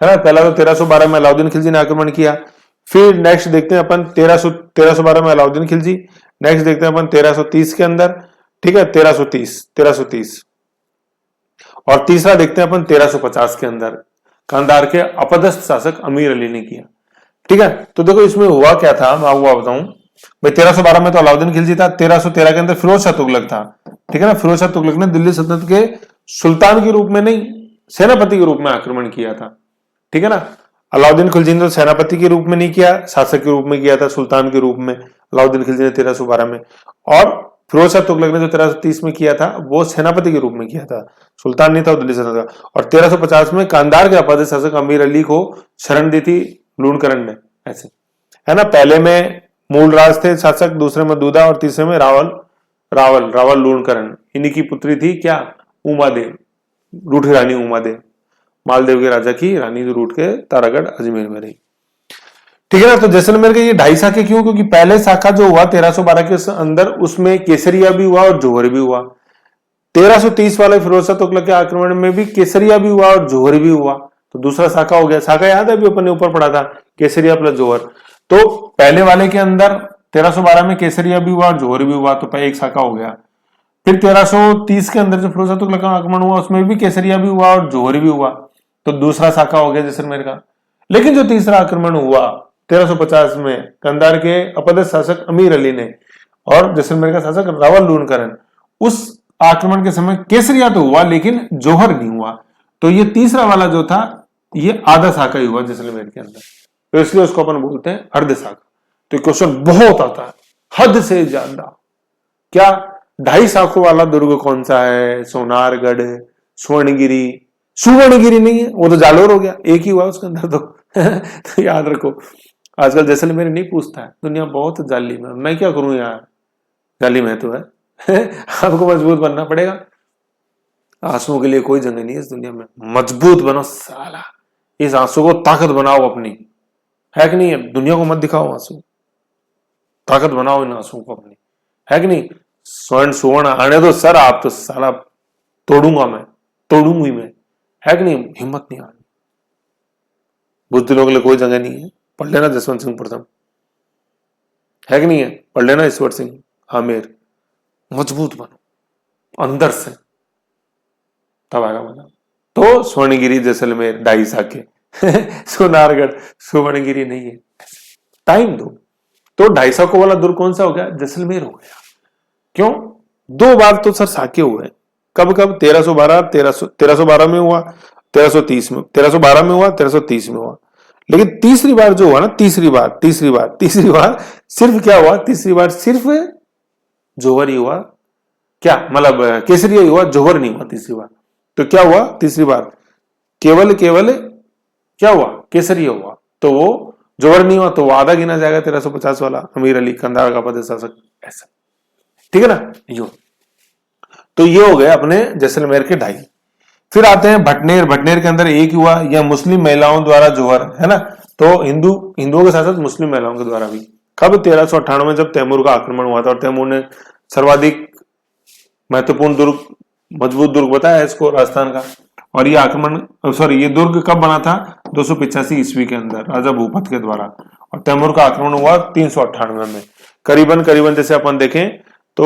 S1: है ना। पहला तो 1312 में अलाउद्दीन खिलजी ने आक्रमण किया। फिर नेक्स्ट देखते हैं अपन 1312 में अलाउद्दीन खिलजी। नेक्स्ट देखते हैं अपन 1330 के अंदर, ठीक है, 1330 और तीसरा देखते हैं अपन 1350 के अंदर, कंधार के अपदस्थ शासक अमीर अली ने किया। ठीक है, तो देखो इसमें हुआ क्या था, मैं आपको बताऊं भाई। 1312 में तो अलाउद्दीन खिलजी था, 1313 के अंदर फिरोज शाह तुगलक था। ठीक है ना, फिरोज शाह तुगलक ने दिल्ली सल्तनत के सुल्तान के रूप में नहीं, सेनापति के रूप में आक्रमण किया था। ठीक है ना, अलाउद्दीन खिलजी ने तो सेनापति के रूप में नहीं किया, शासक के रूप में किया था, सुल्तान के रूप में अलाउद्दीन खिलजी ने 1312 में, और फिरोज शाह तुगलक ने जो 1330 में किया था वो सेनापति के रूप में किया था, सुल्तान नहीं था, दिल्ली सल्तनत का। और 1350 में कांधार के अपदस्थ शासक अमीर अली को शरण दी थी लूणकरण ने, ऐसे, है ना। पहले में मूलराज थे शासक, दूसरे में दूधा और तीसरे में रावल लूणकरण। इन्हीं की पुत्री थी क्या, उमादेव, रूठी रानी उमादेव, मालदेव के राजा की रानी जो रूठ के तारागढ़ अजमेर में रही। ठीक है ना, तो जैसलमेर के ये 2.5 साके क्यों, क्योंकि पहले शाखा जो हुआ 1312 के अंदर, उसमें केसरिया भी हुआ और जौहर भी हुआ। 1330 वाले फिरोज शाह तुगलक के आक्रमण में भी केसरिया भी हुआ और जौहर भी हुआ, तो दूसरा शाखा हो गया। शाखा याद है, अभी अपन ने ऊपर पढ़ा था, केसरिया प्लस जौहर। तो पहले वाले के अंदर 1312 में केसरिया भी हुआ और जौहर भी हुआ, तो एक शाखा हो गया। फिर 1330 के अंदर जो फिरोज शाह तुगलक का आक्रमण हुआ, उसमें भी केसरिया भी हुआ और जौहर भी हुआ, तो दूसरा शाखा हो गया जैसलमेर का। लेकिन जो तीसरा आक्रमण हुआ 1350 में कंधार के अपदस्थ शासक अमीर अली ने और जैसलमेर का शासक रावल लूणकरण, उस आक्रमण के समय केसरिया तो हुआ लेकिन जौहर नहीं हुआ, तो ये तीसरा वाला जो था ये आधा शाखा ही हुआ जैसलमेर के अंदर, तो इसलिए उसको अपन बोलते हैं अर्ध शाखा। तो क्वेश्चन बहुत आता है, हद से ज्यादा। क्या 2.5 शाखों वाला दुर्ग कौन सा है, सोनारगढ़, स्वर्णगिरी? सुवर्णगिरी नहीं है, वो तो जालोर हो गया, एक ही हुआ उसके अंदर तो, तो याद रखो। आजकल जैसलमेर नहीं पूछता है, दुनिया बहुत जालिम है, मैं क्या करूं यार, जालिम है तो है। आपको मजबूत बनना पड़ेगा, आंसुओं के लिए कोई जंग नहीं है इस दुनिया में, मजबूत बनो साला, इस आंसू को ताकत बनाओ अपनी, है कि नहीं है? दुनिया को मत दिखाओ आंसू, ताकत बनाओ इन आंसुओं को अपनी, है कि नहीं? सुवर्ण आने दो सर, आप तो साला तोड़ूंगा मैं, तोड़ूंगी मैं, है कि नहीं? हिम्मत नहीं आनी, बुजदिलों के लिए कोई जगह नहीं है। पढ़ लेना जसवंत सिंह प्रथम, है कि नहीं है? पढ़ लेना ईश्वर सिंह आमेर, मजबूत बनो अंदर से, तब आएगा मजा। तो स्वर्णगिरी जैसलमेर 2.5 साके, सोनारगढ़ सुवर्णगिरी नहीं है, टाइम दो। तो 2.5 साकों वाला दुर्ग कौन सा हो गया? जैसलमेर हो गया। क्यों? 2 बार तो सर साके हुए, कब कब? 1312 में हुआ, 1330 में, 1312 में हुआ, 1330 में हुआ। लेकिन तीसरी बार जो हुआ ना, तीसरी बार सिर्फ क्या हुआ? तीसरी बार सिर्फ जौहर ही हुआ, क्या मतलब केसरिया ही हुआ, जौहर नहीं हुआ तीसरी बार। तो क्या हुआ तीसरी बार? केवल क्या हुआ? केसरिया हुआ, तो वो जौहर नहीं हुआ, तो वो आधा गिना जाएगा 1350 वाला अमीर अली कंधार का अपदस्थ शासक, ऐसा, ठीक है ना? यो तो ये हो गए अपने जैसलमेर के 2.5। फिर आते हैं भटनेर के अंदर एक हुआ, या मुस्लिम महिलाओं द्वारा जौहर, है ना। तो हिंदुओं के साथ साथ मुस्लिम महिलाओं के द्वारा भी, कब? 1398 में जब तैमूर का आक्रमण हुआ था, और तैमूर ने सर्वाधिक महत्वपूर्ण दुर्ग, मजबूत दुर्ग बताया इसको राजस्थान का। और ये ये दुर्ग कब बना था? 285 ईस्वी के अंदर राजा भूपत के द्वारा, और तैमूर का आक्रमण हुआ 398 में। करीबन जैसे अपन देखें तो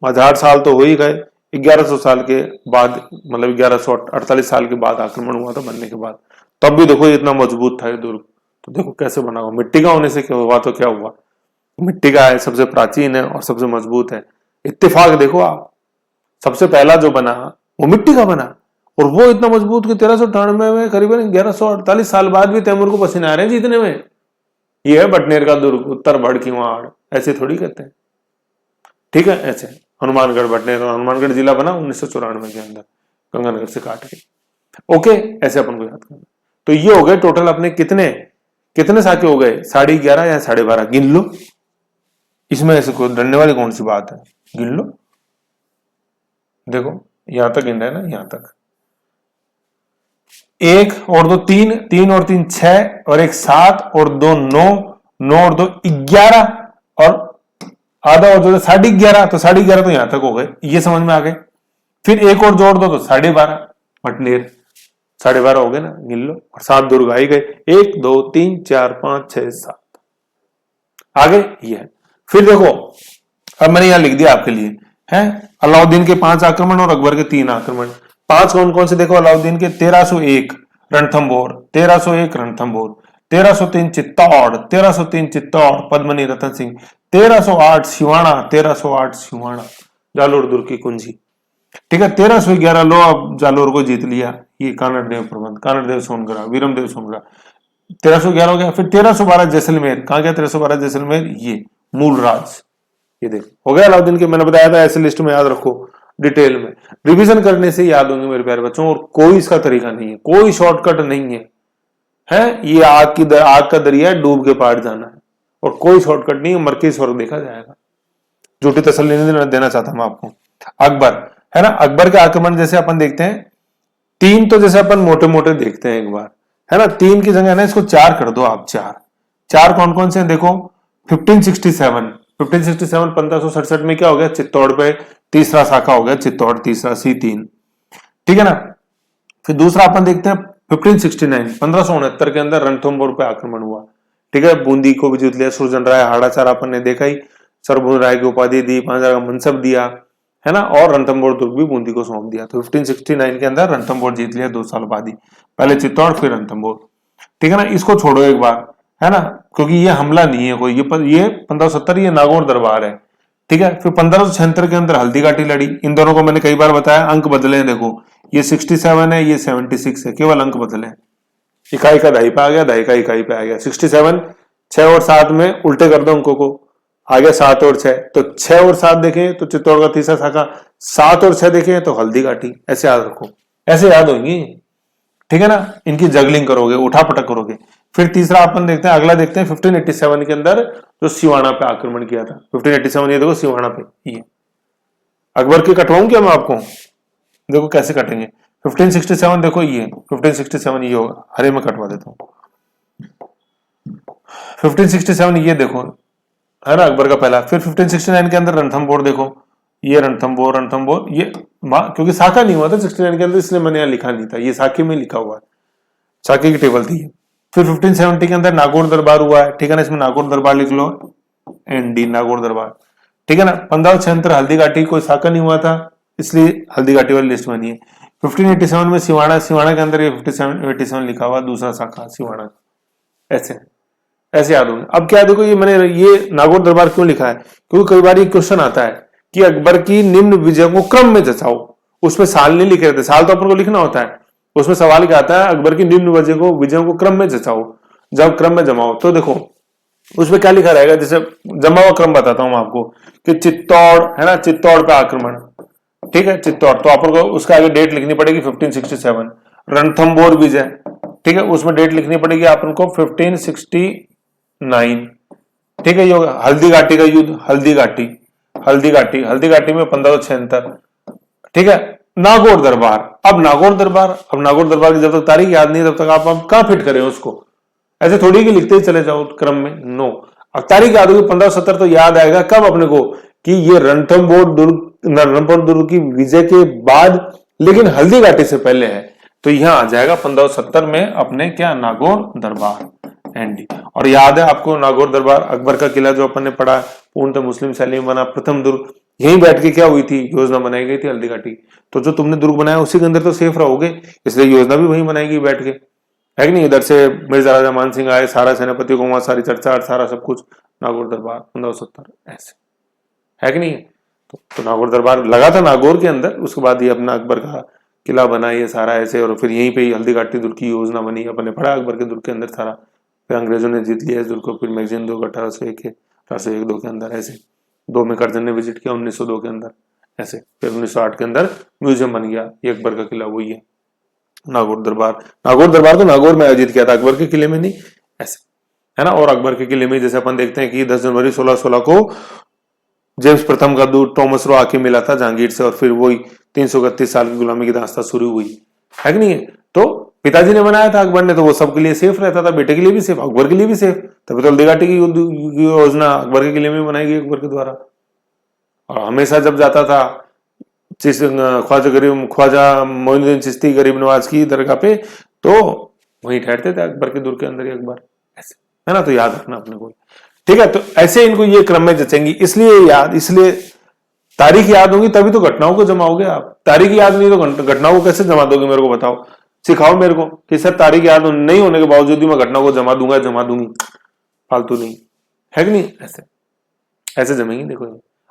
S1: 1000 साल तो हो ही गए, 1100 साल के बाद, मतलब 1148 साल के बाद आक्रमण हुआ था बनने के बाद। तब भी देखो इतना मजबूत था ये दुर्ग, तो देखो कैसे बना हुआ, मिट्टी का होने से क्या हुआ, तो क्या हुआ, मिट्टी का है, सबसे प्राचीन है और सबसे मजबूत है। इत्तेफाक देखो आप, सबसे पहला जो बना वो मिट्टी का बना, और वो इतना मजबूत कि 1398 में करीबन 1148 साल बाद भी तैमूर को पसीने आ रहे हैं जीतने में। ये है भटनेर का दुर्ग, उत्तर बढ़ की वाड़, ऐसे थोड़ी कहते हैं, ठीक है? ऐसे हनुमानगढ़ भटनेर, हनुमानगढ़ जिला बना 1994 के अंदर, गंगानगर से काट के। ओके, ऐसे अपन को याद करना। तो ये हो गए टोटल अपने कितने, कितने साके हो गए? 11.5 या 12.5, गिन लो। इसमें ऐसे कोई डरने वाली कौन सी बात है, गिन लो। देखो यहां तक गिन रहे हैं ना, यहां तक 1 और 2 3, 3 और 3 6, और 1 7 और 2 9, 9 और 2 11, और आधा और जो 11.5, तो 11.5 तो यहां तक हो गए, ये समझ में आ गए। फिर एक और जोड़ दो तो 12.5, मटनेर 12.5 हो गए ना, गिन लो। और 7 दुर्ग आई गए, 1 2 3 4 5 6 7 आगे ये है। फिर देखो अब मैंने यहां लिख दिया आपके लिए है अलाउद्दीन के 5 आक्रमण और अकबर के 3 आक्रमण। 5 कौन कौन से देखो अलाउद्दीन के? 1301 रणथंभौर, 1301 रणथंभौर, 1303 चित्तौड़, 1303 चित्तौड़ पद्मनी रतन सिंह, 1308 सिवाना, 1308 सिवाना जालोर दुर्ग की कुंजी। ठीक है, 1311 लो अब जालोर को जीत लिया, ये कानड़देव प्रबंध, कानड़देव सोनगरा, वीरमदेव सोनगरा, 1311 हो गया। फिर 1312 जैसलमेर, कहां गया 1312 जैसलमेर? ये मूलराज, ये देखो हो गया अलाउद्दीन के। मैंने बताया था ऐसे लिस्ट में याद रखो डिटेल में, रिवीजन करने से याद होंगे मेरे प्यारे बच्चों। और कोई इसका तरीका नहीं है, कोई शॉर्टकट नहीं है, ये आग का दरिया है, डूब के पार जाना है, और कोई शॉर्टकट नहीं है, मर के स्वर्ग देखा जाएगा। झूठी तसल्ली नहीं देना चाहता मैं आपको। अकबर है ना, अकबर के आक्रमण जैसे अपन देखते हैं 3, तो जैसे अपन मोटे मोटे देखते हैं एक बार, है ना, 3 की जगह ना इसको 4 कर दो आप। 4 कौन कौन से हैं देखो? 1567, 1567 में क्या हो गया? चित्तौड़ पे तीसरा शाखा हो गया, चित्तौड़ तीसरा, C3, ठीक है ना। फिर दूसरा अपन देखते हैं 1569, 1569 के अंदर रणथंभौर पे आक्रमण हुआ, ठीक है, बूंदी को भी जीत लिया। सुरजन राय हाड़ाचार अपन ने देखा ही, सरभुज राय की उपाधि दी, 5000 का मनसब दिया, है ना, और रणथंभौर दुर्ग भी बूंदी को सौंप दिया। तो 1569 के अंदर रणथंभौर जीत लिया 2 साल बाद ही, पहले चित्तौड़ फिर रणथंभौर, ठीक है ना। इसको छोड़ो एक बार, है ना, क्योंकि ये हमला नहीं है कोई, ये 1570 ये नागौर दरबार है, ठीक है। फिर 1576 के अंदर हल्दी घाटी लड़ी। इन दोनों को मैंने कई बार बताया, अंक बदले हैं देखो, ये 67 है, ये 76 है, केवल अंक बदले। इकाई का दाई पे आ गया, दाई का इकाई पे आ गया। 67 6 और 7 में उल्टे कर दो अंकों को, आ गया 7 और 6, तो 6 और 7 देखें तो चित्तौड़ का तीसरा शाखा, 7 और 6 देखें तो हल्दी घाटी। ऐसे याद रखो, ऐसे याद होंगी, ठीक है ना। इनकी जगलिंग करोगे, उठा पटक करोगे। फिर तीसरा अपन देखते हैं, अगला देखते हैं 1587 के अंदर जो सिवाना पे आक्रमण किया था। 1587 ये देखो सिवाना पे, ये अकबर के कटवाऊं क्या मैं आपको? देखो कैसे कटेंगे। 1567 देखो, ये 1567 ये होगा, हरे में कटवा देता हूं। 1567 ये देखो, है ना, अकबर का पहला। फिर 1569 के अंदर रणथंभौर देखो, ये रणथंभौर ये, क्योंकि साका नहीं हुआ था 69 के अंदर, इसलिए मैंने यहाँ लिखा नहीं था, ये साके में लिखा हुआ है, साके की टेबल थी। फिर 1570 के अंदर नागौर दरबार हुआ है, ठीक है ना, इसमें नागौर दरबार लिख लो, ND नागौर दरबार, ठीक है ना। 1576 हल्दी घाटी, कोई साका नहीं हुआ था इसलिए हल्दी घाटी वाली लिस्ट बनी है। 1587 में सिवाना, सिवाना के अंदर ये 57 लिखा हुआ, दूसरा शाखा सिवाना, ऐसे ऐसे याद होंगे। अब क्या देखो, ये मैंने ये नागौर दरबार क्यों लिखा है? क्योंकि कई बार ये क्वेश्चन आता है कि अकबर की निम्न विजयों को क्रम में जचाओ, उसमें साल नहीं लिखे रहते, साल तो अपन को लिखना होता है, उसमें सवाल क्या आता है, अकबर की निम्न विजयों को क्रम में जचाओ, जब क्रम में जमाओ। तो देखो उसमें क्या लिखा रहेगा, जैसे जमा हुआ क्रम बताता हूं आपको, कि चित्तौड़ है ना, चित्तौड़ पे आक्रमण, ठीक है, चित्तौड़, तो अपन को उसका आगे डेट लिखनी पड़ेगी 1567। रणथंभौर विजय, ठीक है, उसमें डेट लिखनी पड़ेगी अपन को 1569, ठीक है। ये होगा हल्दी घाटी का युद्ध, हल्दी घाटी में 1576, ठीक है। नागौर दरबार, अब नागौर दरबार की जब तक तारीख याद नहीं तब तक आप कहां फिट करें उसको, ऐसे थोड़ी कि लिखते ही चले जाओ क्रम में, नो। अब तारीख याद होगी 1570, तो याद आएगा कब अपने को, कि ये रणथंभौर दुर्ग की विजय के बाद, लेकिन हल्दी घाटी से पहले है, तो यहां आ जाएगा 1570 में अपने क्या, नागौर दरबार, ND। और याद है आपको नागौर दरबार, अकबर का किला जो अपन ने पढ़ा, पूर्णतः मुस्लिम शैली में बना प्रथम दुर्ग, यहीं बैठ के क्या हुई थी, योजना बनाई गई थी हल्दी घाटी। तो जो तुमने दुर्ग बनाया उसी के अंदर तो सेफ रहोगे, इसलिए योजना भी वहीं बनाई गई बैठ के, है कि नहीं। इधर से मिर्जा राजा मान सिंह आए, सारा सेनापति को वहां सारी चर्चा, सारा सब कुछ, नागौर दरबार 1570, ऐसे, है कि नहीं। तो नागौर दरबार लगा था नागौर के अंदर, उसके बाद ये अपना अकबर का किला बना, ये सारा ऐसे, और फिर यहीं पे ही हल्दी घाटी दुर्ग की योजना बनी, अपने पढ़ा अकबर के दुर्ग के अंदर सारा। फिर अंग्रेजों ने जीत लिया इस दुर्ग को, फिर मैगजीन दुर्ग 1801-1801-2 के अंदर, ऐसे 2 में करजन ने विजिट किया 1902 के अंदर, ऐसे। फिर 1908 के अंदर म्यूजियम बन गया, ये अकबर का किला वही है नागौर दरबार। नागौर दरबार तो नागौर में आयोजित किया था, अकबर के किले में नहीं, ऐसे। है ना। और अकबर के किले में जैसे अपन देखते हैं कि 10 जनवरी 1616 को जेम्स प्रथम का दूत टॉमस रो आके मिला था जहांगीर से, और फिर वही 331 साल की गुलामी की दास्तां शुरू हुई, है कि नहीं है। तो पिताजी ने बनाया था अकबर ने, तो वो सबके लिए सेफ रहता था, बेटे के लिए भी सेफ, अकबर के लिए भी सेफ। तभी तो हल्दी घाटी की योजना अकबर के किले में बनाई गई अकबर के द्वारा। और हमेशा जब जाता था ख्वाजा मोइनुद्दीन चिश्ती गरीब नवाज की दरगाह पे, तो वहीं ठहरते थे अकबर के दूर के अंदर ही अकबर, ऐसे, है ना। तो याद रखना अपने को, ठीक है। तो ऐसे इनको ये क्रम में जचेंगी, इसलिए तारीख याद होगी तभी तो घटनाओं को जमाओगे आप। तारीख याद नहीं तो घटनाओं को कैसे जमा दोगे, मेरे को बताओ, सिखाओ मेरे को कि सर तारीख याद नहीं होने के बावजूद भी मैं घटनाओं को जमा दूंगी, फालतू नहीं, है कि नहीं। ऐसे जमेंगी। देखो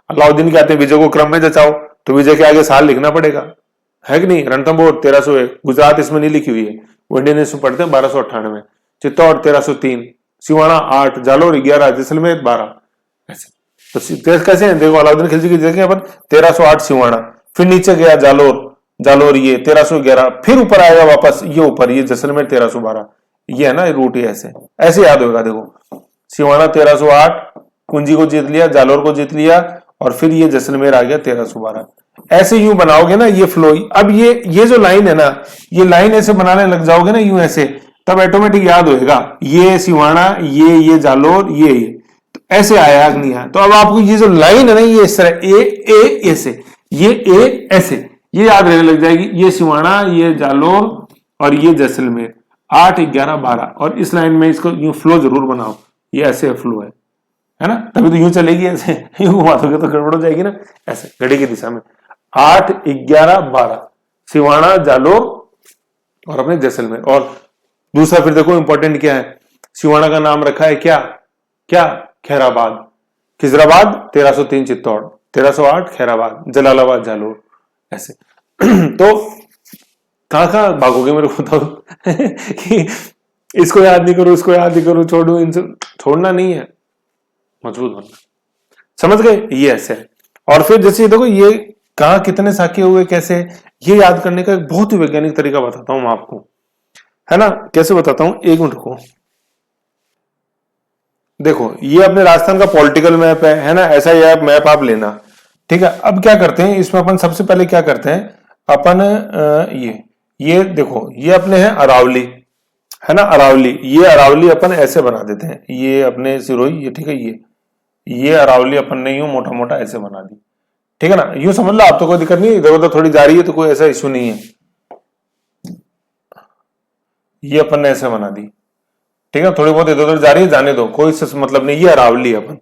S1: अलाउद्दीन कहते हैं विजय को क्रम में जचाओ, तो विजय के आगे साल लिखना पड़ेगा, है कि नहीं। रणथंभौर 1301, गुजरात इसमें नहीं लिखी हुई है, वो इंडियन इसमें पढ़ते हैं 1298, चित्तौड़ 1303, सिवाना 8, जालोर 11, जैसलमेर 12, ऐसे। तो कैसे हैं देखो, अलाउद्दीन खिलजी की जगह अपन 1308 सिवाना, फिर नीचे गया जालोर ये 1311, फिर ऊपर आएगा वापस ये ऊपर ये जैसलमेर 1312, ये है ना रूट, ये ऐसे याद होगा। देखो सिवाना 1308, कुंजी को जीत लिया, जालोर को जीत लिया, और फिर ये जैसलमेर आ गया 1312। ऐसे यूं बनाओगे ना ये फ्लो। अब ये जो लाइन है ना, ये लाइन ऐसे बनाने लग जाओगे ना यूं ऐसे, तब ऑटोमेटिक याद होएगा ये सिवाना, ये जालोर, ये तो ऐसे आया नहीं आया। तो अब आपको ये जो लाइन है ना, ये इस तरह ए ऐसे, ये ए ऐसे, ये याद रहने लग जाएगी। ये सिवाना, ये जालोर और ये जैसलमेर, 8, 11, 12। और इस लाइन में इसको यूं फ्लो जरूर बनाओ, ये ऐसे फ्लो है ना। तभी तो यूं चलेगी, ऐसे यूं घुमा दोगे तो गड़बड़ हो जाएगी ना, ऐसे घड़ी की दिशा में 8, 11, 12, सिवाना, जालोर और अपने जैसलमेर। और दूसरा फिर देखो इंपॉर्टेंट क्या है, सिवाना का नाम रखा है क्या खैराबाद, खिजराबाद 1303 चित्तौड़, 1308 खैराबाद, जलालाबाद जालोर, ऐसे। तो कहां भागोगे मेरे को बताओ कि इसको याद नहीं करो, इसको याद नहीं करो, छोड़ो, इनसे छोड़ना नहीं है, मजबूत बनना। समझ गए, ये ऐसे है। और फिर जैसे देखो ये कहां कितने साके हुए, कैसे, ये याद करने का एक बहुत ही वैज्ञानिक तरीका बताता हूं मैं आपको, है ना। कैसे बताता हूं, एक मिनट रुको। देखो ये अपने राजस्थान का पॉलिटिकल मैप है ना, ऐसा ही मैप आप लेना, ठीक है। अब क्या करते हैं इसमें, अपन सबसे पहले क्या करते हैं, अपन ये देखो, ये अपने हैं अरावली, है ना, अरावली। ये अरावली अपन ऐसे बना देते हैं, ये अपने सिरोही, ये ठीक है, ये अरावली अपन ने यूं मोटा मोटा ऐसे बना दी, ठीक है ना। यूं समझ लो आप, तो कोई दिक्कत नहीं है, इधर उधर थोड़ी जा रही है तो कोई ऐसा इश्यू नहीं है। ये अपन ने ऐसे बना दी, ठीक है। थोड़ी बहुत इधर उधर जा रही है, जाने दो, कोई मतलब नहीं, ये अरावली अपन,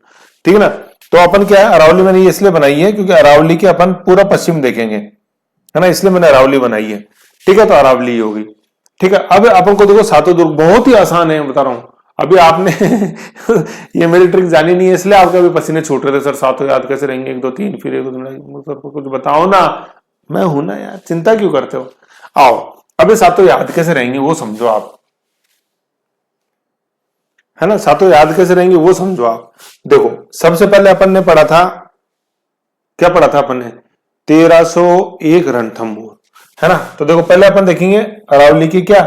S1: ठीक है ना। तो अपन क्या है, अरावली मैंने ये इसलिए बनाई है क्योंकि अरावली के अपन पूरा पश्चिम देखेंगे, है ना, इसलिए मैंने अरावली बनाई है, ठीक है। तो अरावली होगी, ठीक है। अब अपन को देखो सातों दुर्ग बहुत ही आसान है, बता रहा हूं। अभी आपने ये मेरी ट्रिक जानी नहीं है, इसलिए आपके अभी पसीने छूट रहे थे, सर सातों याद कैसे रहेंगे, 1 2 3 फिर 1 2 कुछ बताओ ना। मैं हूं ना यार, चिंता क्यों करते हो, आओ। अभी सातों याद कैसे रहेंगे वो समझो आप, है ना, सातों याद कैसे रहेंगे वो समझो आप। देखो सबसे पहले अपन ने पढ़ा था, क्या पढ़ा था अपन ने, 1301 रणथंभौर, है ना। तो देखो पहले अपन देखेंगे अरावली की, क्या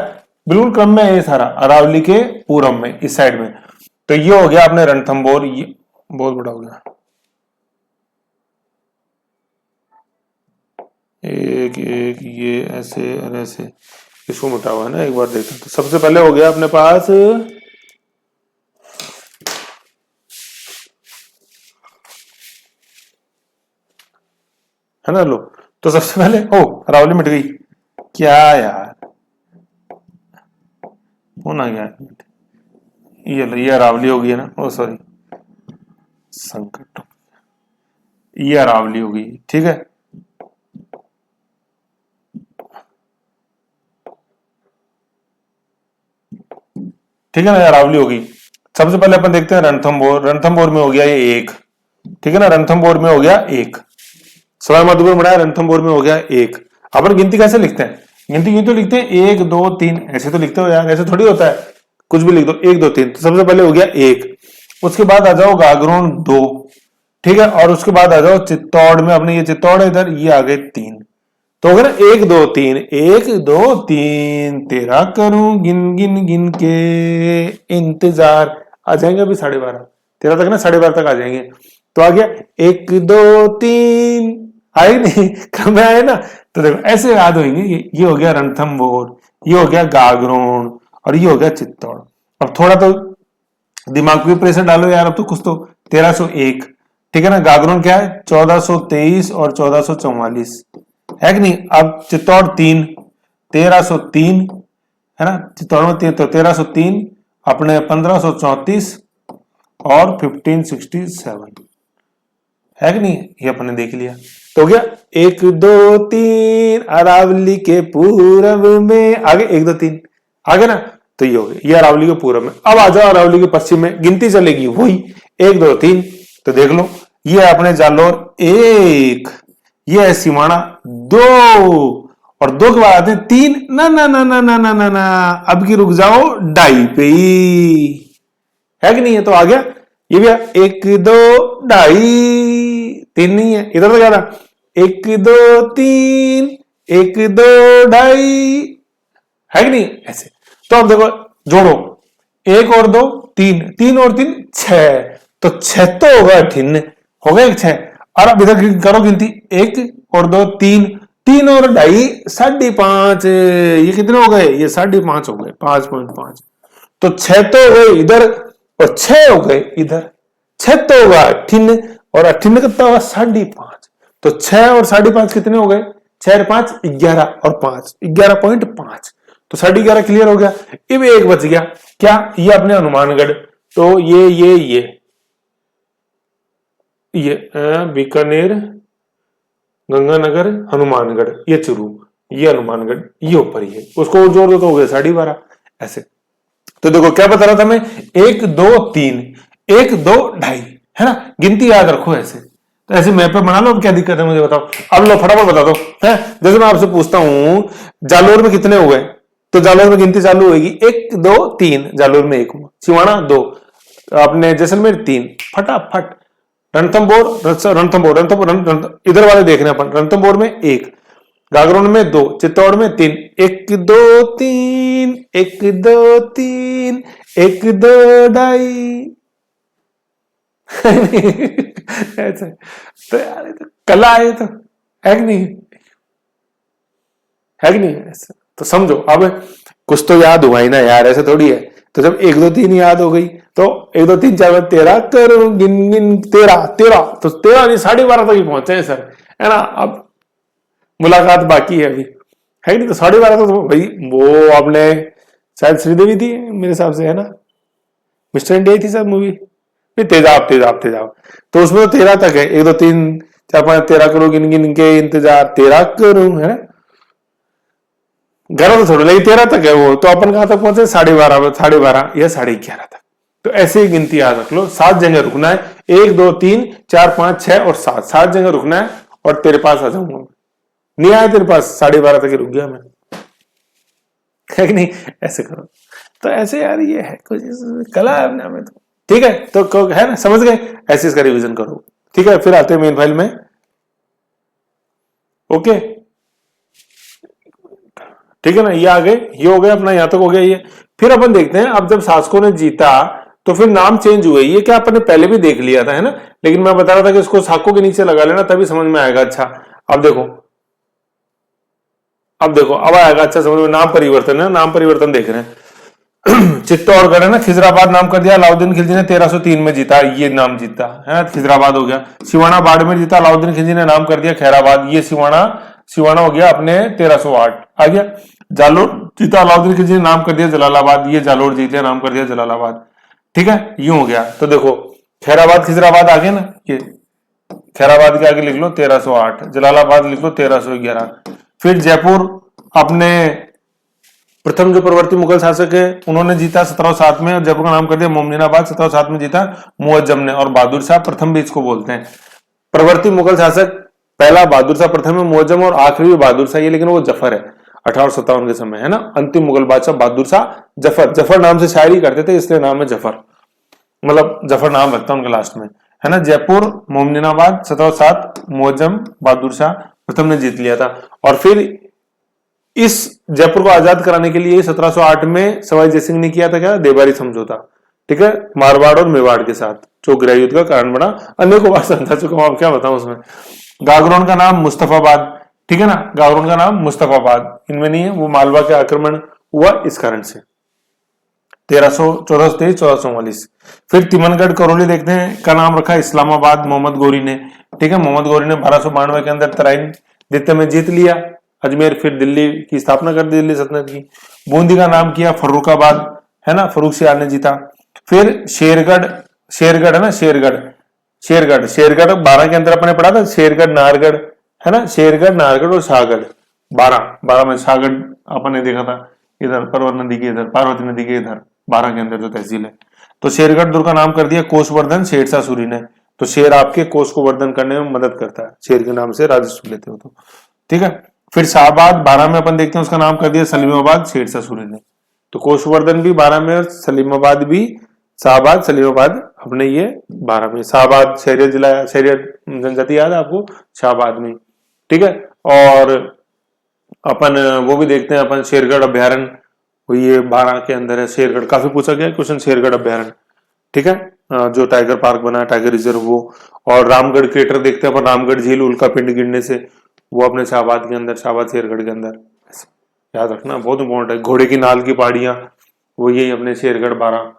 S1: बिल्कुल क्रम में है ये सारा, अरावली के पूरब में इस साइड में। तो ये हो गया अपने रणथंभौर, ये बहुत बड़ा हो गया, एक ये ऐसे और ऐसे, इसको मिटा हुआ है ना, एक बार देखते हैं। तो सबसे पहले हो गया अपने पास है ना, लो। तो सबसे पहले अरावली मिट गई, क्या यार होना गया, ये अरावली हो गई है ना, सॉरी संकट, ये अरावली हो गई, ठीक है। ठीक है ना, अरावली होगी। सबसे पहले अपन देखते हैं रणथंभौर, रणथंभौर में हो गया ये 1, ठीक है ना, रणथंभौर में हो गया 1, सवाई माधोपुर में बढ़ाया, रणथंभौर में हो गया 1। अपन गिनती कैसे लिखते हैं, गिनती यूं तो लिखते हैं 1 2 3, ऐसे तो लिखते हो यार, ऐसे थोड़ी होता है, कुछ भी लिख दो 1 2 3। तो सबसे पहले हो गया 1, उसके बाद आ जाओ गागरोन 2, ठीक है। और उसके बाद आ जाओ चित्तौड़ में, अपने ये चित्तौड़ है इधर, ये आ गए 3। तो हो गया ना 1 2 3, 1 2 3, तेरा करूं गिन गिन गिन के इंतजार, आ जाएंगे अभी 12:30, 13 तक ना, 12:30 तक आ जाएंगे। तो आ गया 1 2 3, आई नहीं, क्रम में आए ना। तो देखो ऐसे याद होंगे, ये हो गया रणथंभौर, ये हो गया गागरोन, और ये हो गया चित्तौड़। अब थोड़ा तो दिमाग पे प्रेशर डालो यार, अब तो कुछ तो 1301, ठीक है ना। गागरोन क्या है 1423 और 1444, है कि नहीं। अब चित्तौड़ 3, 1303, है ना। चित्तौड़ में 3 तो 1303, अपने 1534 और 1567, है कि नहीं, ये अपने देख लिया। तो हो गया 1 2 3 अरावली के पूरब में, आगे 1 2 3 आगे ना। तो ये हो गया, ये अरावली के पूरब में। अब आ जाओ अरावली के पश्चिम में, गिनती चलेगी वही 1 2 3। तो देख लो, ये है अपने जालोर 1, ये है सिमाना 2, और 2 के बाद आते हैं 3, ना ना ना ना ना ना ना ना, अब की रुक जाओ 2.5 पे ही, है कि नहीं है। तो आ गया ये भी 1 2 2.5, 3 नहीं है इधर, तो क्या था 1 2 3 1 2 2.5, है कि नहीं ऐसे। तो अब देखो जोड़ो, 1 और 2 3, 3 और 3 6, तो 6 तो होगा 18, हो गया 6। और अब इधर करो गिनती, 1 और 2 3, 3 और 2.5 5.5, ये कितने हो गए, ये 5.5 हो गए, 5.5। तो 6 तो हो गए इधर और 6 हो गए इधर, 6 तो होगा 18, और 18 कितना होगा 5.5। तो 6 और 5.5 कितने हो गए, 6 और 5 11, और 5 11.5, तो 11.5 क्लियर हो गया। अब एक बच गया, क्या, ये अपने हनुमानगढ़। तो ये बीकानेर, गंगानगर, हनुमानगढ़, ये चुरू, ये हनुमानगढ़, ये ऊपर ही है, उसको जोड़ दो तो हो गया 12.5 ऐसे। तो देखो क्या बता रहा था मैं, 1 2 3 1 2 2.5, है ना। गिनती याद रखो ऐसे, तो ऐसे मैप पे बना लो। अब क्या दिक्कत है मुझे बताओ, अब लो फटाफट बता दो, है। जैसे मैं आपसे पूछता हूं जालोर में कितने हुए, तो जालोर में गिनती चालू होगी 1 2 3, जालोर में 1 हुआ, सिवाना 2, अपने जैसलमेर 3, फटाफट। रणथंभौर इधर वाले देखने अपन, रणथंभौर में 1, गागरोन में 2, चित्तौड़ में 3, 1 2 3 1 2 3 1 2 2.5। ऐसा तो यार, तो कला है, तो है कि नहीं, है कि नहीं ऐसा। तो समझो अब कुछ तो याद हुआ ही ना यार, ऐसे थोड़ी है। तो जब 1 2 3 याद हो गई, तो 1 2 3 4 13 करो, गिन गिन 13 13, तो 13 नहीं 12.5 तक ही पहुंचे हैं सर, है ना। अब मुलाकात बाकी है अभी, है नहीं। तो 12.5 तो भाई वो आपने शायद श्रीदेवी थी मेरे हिसाब से, है ना, मिस्टर इंडिया थी शायद मूवी, नहीं तेजाब तेजाब तेजाब, तो उसमें तो 13 तक है, 1 2 3 4 5 13 करो, गिन गिन के इंतजार 13 करूं, है ना। ग्यारह तो छोड़ो, लेकिन 13 तक है वो, तो अपन कहां तक पहुंचे 12.5 12.5 या 11.5 तक। तो ऐसे ही गिनती याद रख लो, 7 जगह रुकना है, 1 2 3 4 5 6 और 7, 7 जगह रुकना है, और तेरे पास आ जाऊंगा। नहीं आया तेरे पास, 12.5 तक ही रुक गया मैं, है कि नहीं। ऐसे करो, तो ऐसे यार ये है कुछ कला है अपने में, तो ठीक है। तो है ना, समझ गए, ऐसे इसका रिवीजन करो, ठीक है। फिर आते हैं मेन फाइल में, ओके, ठीक है ना। ये आ गए, ये हो गया अपना, यहां तक हो गया ये। फिर अपन देखते हैं, अब जब शासकों ने जीता तो फिर नाम चेंज हुए, ये क्या अपन ने पहले भी देख लिया था, है ना। लेकिन मैं बता रहा था कि इसको शाखों के नीचे लगा लेना, तभी समझ में आएगा। अच्छा अब देखो, अब आएगा अच्छा समझ में। नाम परिवर्तन है, नाम परिवर्तन देख रहे हैं। चित्तौड़गढ़ है ना, खिजराबाद नाम कर दिया, अलाउद्दीन खिलजी ने 1303 में जीता, ये नाम जीता है ना, खिजराबाद हो गया। सिवाना बाड़मेर जीता, अलाउद्दीन खिलजी ने नाम कर दिया खैराबाद, ये सिवाना हो गया अपने 1308 आ गया। जालोर जीता, अलाउद्दीन खिलजी ने नाम कर दिया जलालाबाद, ये जालोर जीत लिया, नाम कर दिया जलालाबाद, ठीक है। यूं हो गया। तो देखो खैराबाद खिजराबाद आ गया ना, ये खैराबाद के आगे लिख लो 1308, जलालाबाद लिख लो 1311। फिर जयपुर अपने प्रथम जो प्रवर्ती मुगल शासक है उन्होंने जीता 1707 में, और जयपुर का नाम कर दिया मोमनीनाबाद, 1707 में जीता मुअज्जम ने, और बहादुर शाह प्रथम भी इसको बोलते हैं। प्रवर्ती मुगल शासक पहला बहादुर शाह प्रथम है, मुअज्जम और आखिरी भी बहादुर शाह, ये लेकिन वो जफर है 1857 के समय, है ना। अंतिम मुगल बादशाह बहादुर शाह जफर नाम से शायरी करते थे, इसलिए नाम है जफर, मतलब जफर नाम रखता उनके लास्ट में, है ना। जयपुर मोमनीनाबाद 1707 मुअज्जम बहादुर शाह प्रथम ने जीत लिया था। और फिर इस जयपुर को आजाद कराने के लिए 1708 में सवाई जयसिंह ने किया था क्या, देबारी समझौता, ठीक है, मारवाड़ और मेवाड़ के साथ, जो गृह युद्ध का कारण बना। अनेकों बार समझा चुका हूं, आप क्या बताऊं उसमें। गागरोन का नाम मुस्तफाबाद, ठीक है ना, गागरोन का नाम मुस्तफाबाद इनमें नहीं है, वो मालवा के आक्रमण हुआ इस कारण से 1423 फिर तिमनगढ़ करौली देखते हैं, का नाम रखा इस्लामाबाद मोहम्मद गोरी ने, ठीक है। मोहम्मद गोरी ने 1292 के अंदर तराइन द्वितीय में जीत लिया अजमेर, फिर दिल्ली की स्थापना कर दी, दिल्ली सल्तनत की। बूंदी का नाम किया फर्रुखाबाद, है ना, फर्रुख सियार ने जीता। फिर शेरगढ़, शेरगढ़ है ना, शेरगढ़ 12 के अंदर अपने पढ़ा था, शेरगढ़ नाहरगढ़, है ना, शेरगढ़ नाहरगढ़ और शाहगढ़, 12 में शाहगढ़ अपन ने देखा था, इधर पर्वत नदी के इधर, पार्वती नदी के इधर 12 के अंदर जो तहसील है। तो शेरगढ़ दुर्ग का नाम कर दिया कोषवर्धन शेरशाह सूरी ने। तो शेर आपके कोष को वर्धन करने में मदद करता है, शेर के नाम से राजस्व लेते हो तो, ठीक है। फिर शाहबाद 12 में अपन देखते हैं, उसका नाम कर दिया सलीमाबाद शेरशाह सूरी ने। तो कोषवर्धन भी 12 में और सलीमाबाद भी, शाहबाद सलीमाबाद अपने ये 12 में। शाहबाद शहरिया जिला, शहरिया जनजाति याद है आपको, शाहबाद में, ठीक है। और अपन वो भी देखते हैं अपन शेरगढ़ अभ्यारण्य, ये 12 के अंदर है। शेरगढ़ काफी पूछा गया क्वेश्चन, शेरगढ़ अभ्यारण्य, ठीक है, जो टाइगर पार्क बना, टाइगर रिजर्व वो। और रामगढ़ क्रेटर देखते हैं अपन, रामगढ़ झील उल्का पिंड गिरने से, वो अपने शाहबाद के अंदर, शाहबाद शेरगढ़ के अंदर, याद रखना बहुत इंपॉर्टेंट है। घोड़े की नाल की पहाड़ियां, वो यही अपने शेरगढ़ 12,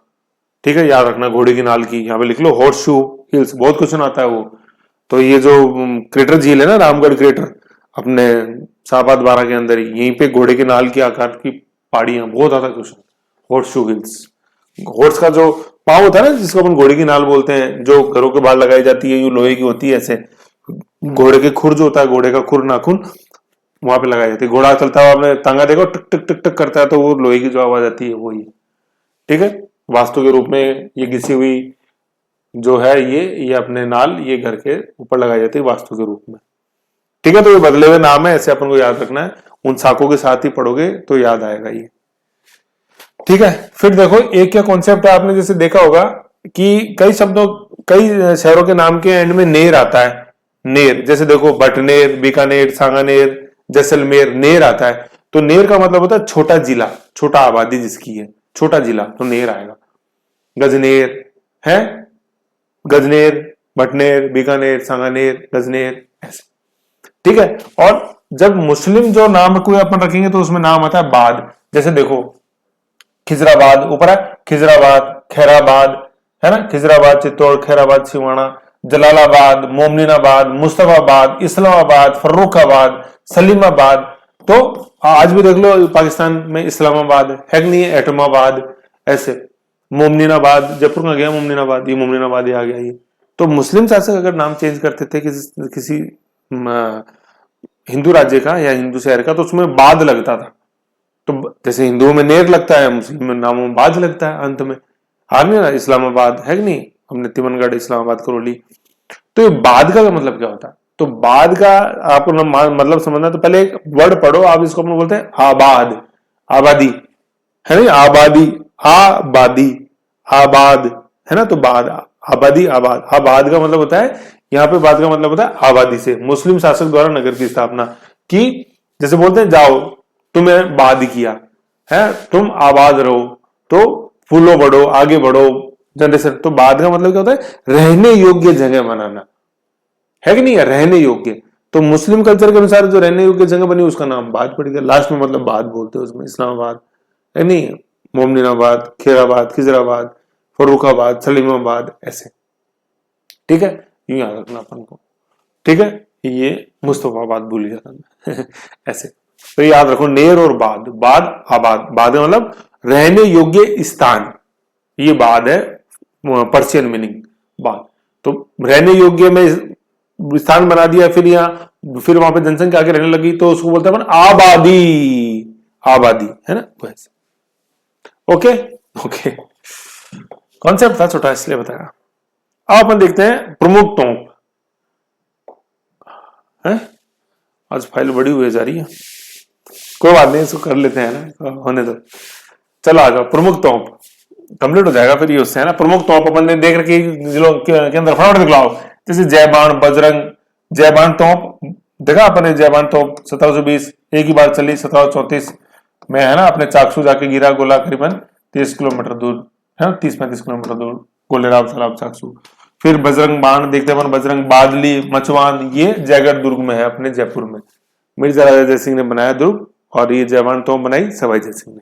S1: ठीक है, याद रखना। घोड़े की नाल की यहाँ पे लिख लो, हॉर्स शू हिल्स, बहुत क्वेश्चन आता है वो। तो ये जो क्रेटर झील है ना, रामगढ़ क्रेटर, अपने शाहबाद 12 के अंदर ही, यहीं पे घोड़े के नाल की आकार की पहाड़ियां, बहुत ज्यादा question. Horse shoe hills, horse का जो पाँव होता है ना, जिसको अपन घोड़े की नाल बोलते हैं, जो घरों के बाहर लगाई जाती है, ये लोहे की होती है, ऐसे घोड़े के खुर जो होता है, घोड़े का खुर नाखून वहां पे लगाई जाती है। घोड़ा चलता हुआ आपने तांगा देखो, टक टक टक टक करता है, तो वो लोहे की जो आवाज आती है वो ही, ठीक है। वास्तु के रूप में ये घिसी हुई जो है, ये अपने नाल, ये घर के ऊपर लगाई जाती है वास्तु के रूप में, ठीक है। तो ये बदले हुए नाम है, ऐसे अपन को याद रखना है, उन साखों के साथ ही पढ़ोगे तो याद आएगा ये, ठीक है। फिर देखो एक क्या कॉन्सेप्ट है, आपने जैसे देखा होगा कि कई शब्दों, कई शहरों के नाम के एंड में नेर आता है, नेर, जैसे देखो बटनेर, बीकानेर, सांगानेर, जैसलमेर, नेर आता है। तो नेर का मतलब होता है छोटा जिला, छोटा आबादी जिसकी है, छोटा जिला, तो नेर आएगा। गजनेर है, गजनेर, बटनेर, बीकानेर, सांगानेर, गजनेर, ऐसे, ठीक है। और जब मुस्लिम जो नाम को अपन रखेंगे तो उसमें नाम आता है बाद, जैसे देखो खिजराबाद ऊपर है, खिजराबाद, खैराबाद, है ना, खिजराबाद चित्तौड़, खैराबाद सिवाना, जलालाबाद, मोमनीनाबाद, मुस्तफाबाद, इस्लामाबाद, फर्रुखाबाद, सलीमाबाद। तो आज भी देख लो पाकिस्तान में इस्लामाबाद है कि नहीं है, एटमाबाद, ऐसे। मोमनीनाबाद जयपुर का गया, मोमनीनाबाद, ये मोमनीनाबाद ही आ गया ये। तो मुस्लिम शासक अगर नाम चेंज करते थे किसी हिंदू राज्य का या हिंदू शहर का, तो उसमें बाद लगता था। तो जैसे हिंदुओं में नेर लगता है, मुस्लिम नामों में बाद लगता है अंत में, आ गया ना, इस्लामाबाद है कि नहीं, हमने तिमनगढ़, इस्लामाबाद, करौली। तो ये बाद का मतलब क्या होता है, तो बाद का आपको मतलब समझना, तो पहले एक वर्ड पढ़ो आप, इसको अपन बोलते हैं आबाद, आबादी, है ना, आबादी, आबादी, आबाद, है ना। तो बाद, आबादी, आबाद, आबाद का मतलब होता है, यहाँ पे बाद का मतलब होता है आबादी से। मुस्लिम शासक द्वारा नगर की स्थापना की, जैसे बोलते हैं जाओ तुम्हें बाद किया है, तुम आबाद रहो, तो फूलो बढ़ो, आगे बढ़ो जनरेशन। तो बाद का मतलब क्या होता है, रहने योग्य जगह बनाना, है कि नहीं है, रहने योग्य। तो मुस्लिम कल्चर के अनुसार जो रहने योग्य जगह बनी उसका नाम बाद पड़ गया, लास्ट में मतलब बाद बोलते हैं उसमें, इस्लामाबाद है नहीं, मोमनीनाबाद, खैराबाद, खिजराबाद, फर्रुखाबाद, सलीमाबाद, ऐसे, ठीक है, यूं याद रखना अपन को, ठीक है। ये मुस्तफाबाद भूल गया था ऐसे। तो याद रखो नेर और बाद, बाद आबाद, बाद मतलब रहने योग्य स्थान, ये बाद है, पर्शियन मीनिंग बाद। तो रहने योग्य में स्थान बना दिया, फिर यहाँ, फिर वहां पे जनसंख्या आके रहने लगी, तो उसको बोलते हैं आबादी, आबादी, है ना, वैसे। ओके ओके, कॉन्सेप्ट था छोटा इसलिए बताया। अब अपन देखते हैं प्रमुख तोप है, आज फाइल बड़ी हुई जा रही है, कोई बात नहीं, इसको कर लेते हैं ना, होने दो। चलो आ जाओ, प्रमुख तोप कंप्लीट हो जाएगा फिर ये उससे, है ना। प्रमुख तोप अपन ने देख रखी के अंदर, फटाफट दिखलाओ, जैसे जयबान, बजरंग, जयबान तोप देखा अपने, जयबान तोप 1720 एक ही बार चली, 1734 में, है ना, अपने चाकसू जाके गिरा, गोला करीबन 30 किलोमीटर दूर है ना, 30-35 किलोमीटर दूर गोलेराव तालाब चाकसू। फिर बजरंग बाण देखते हैं अपन, बजरंग बादली मचवान, ये जयगढ़ दुर्ग में है अपने जयपुर में, मिर्जा राजा जय सिंह ने बनाया दुर्ग, और ये जयवान तोप बनाई सवाई जय सिंह ने।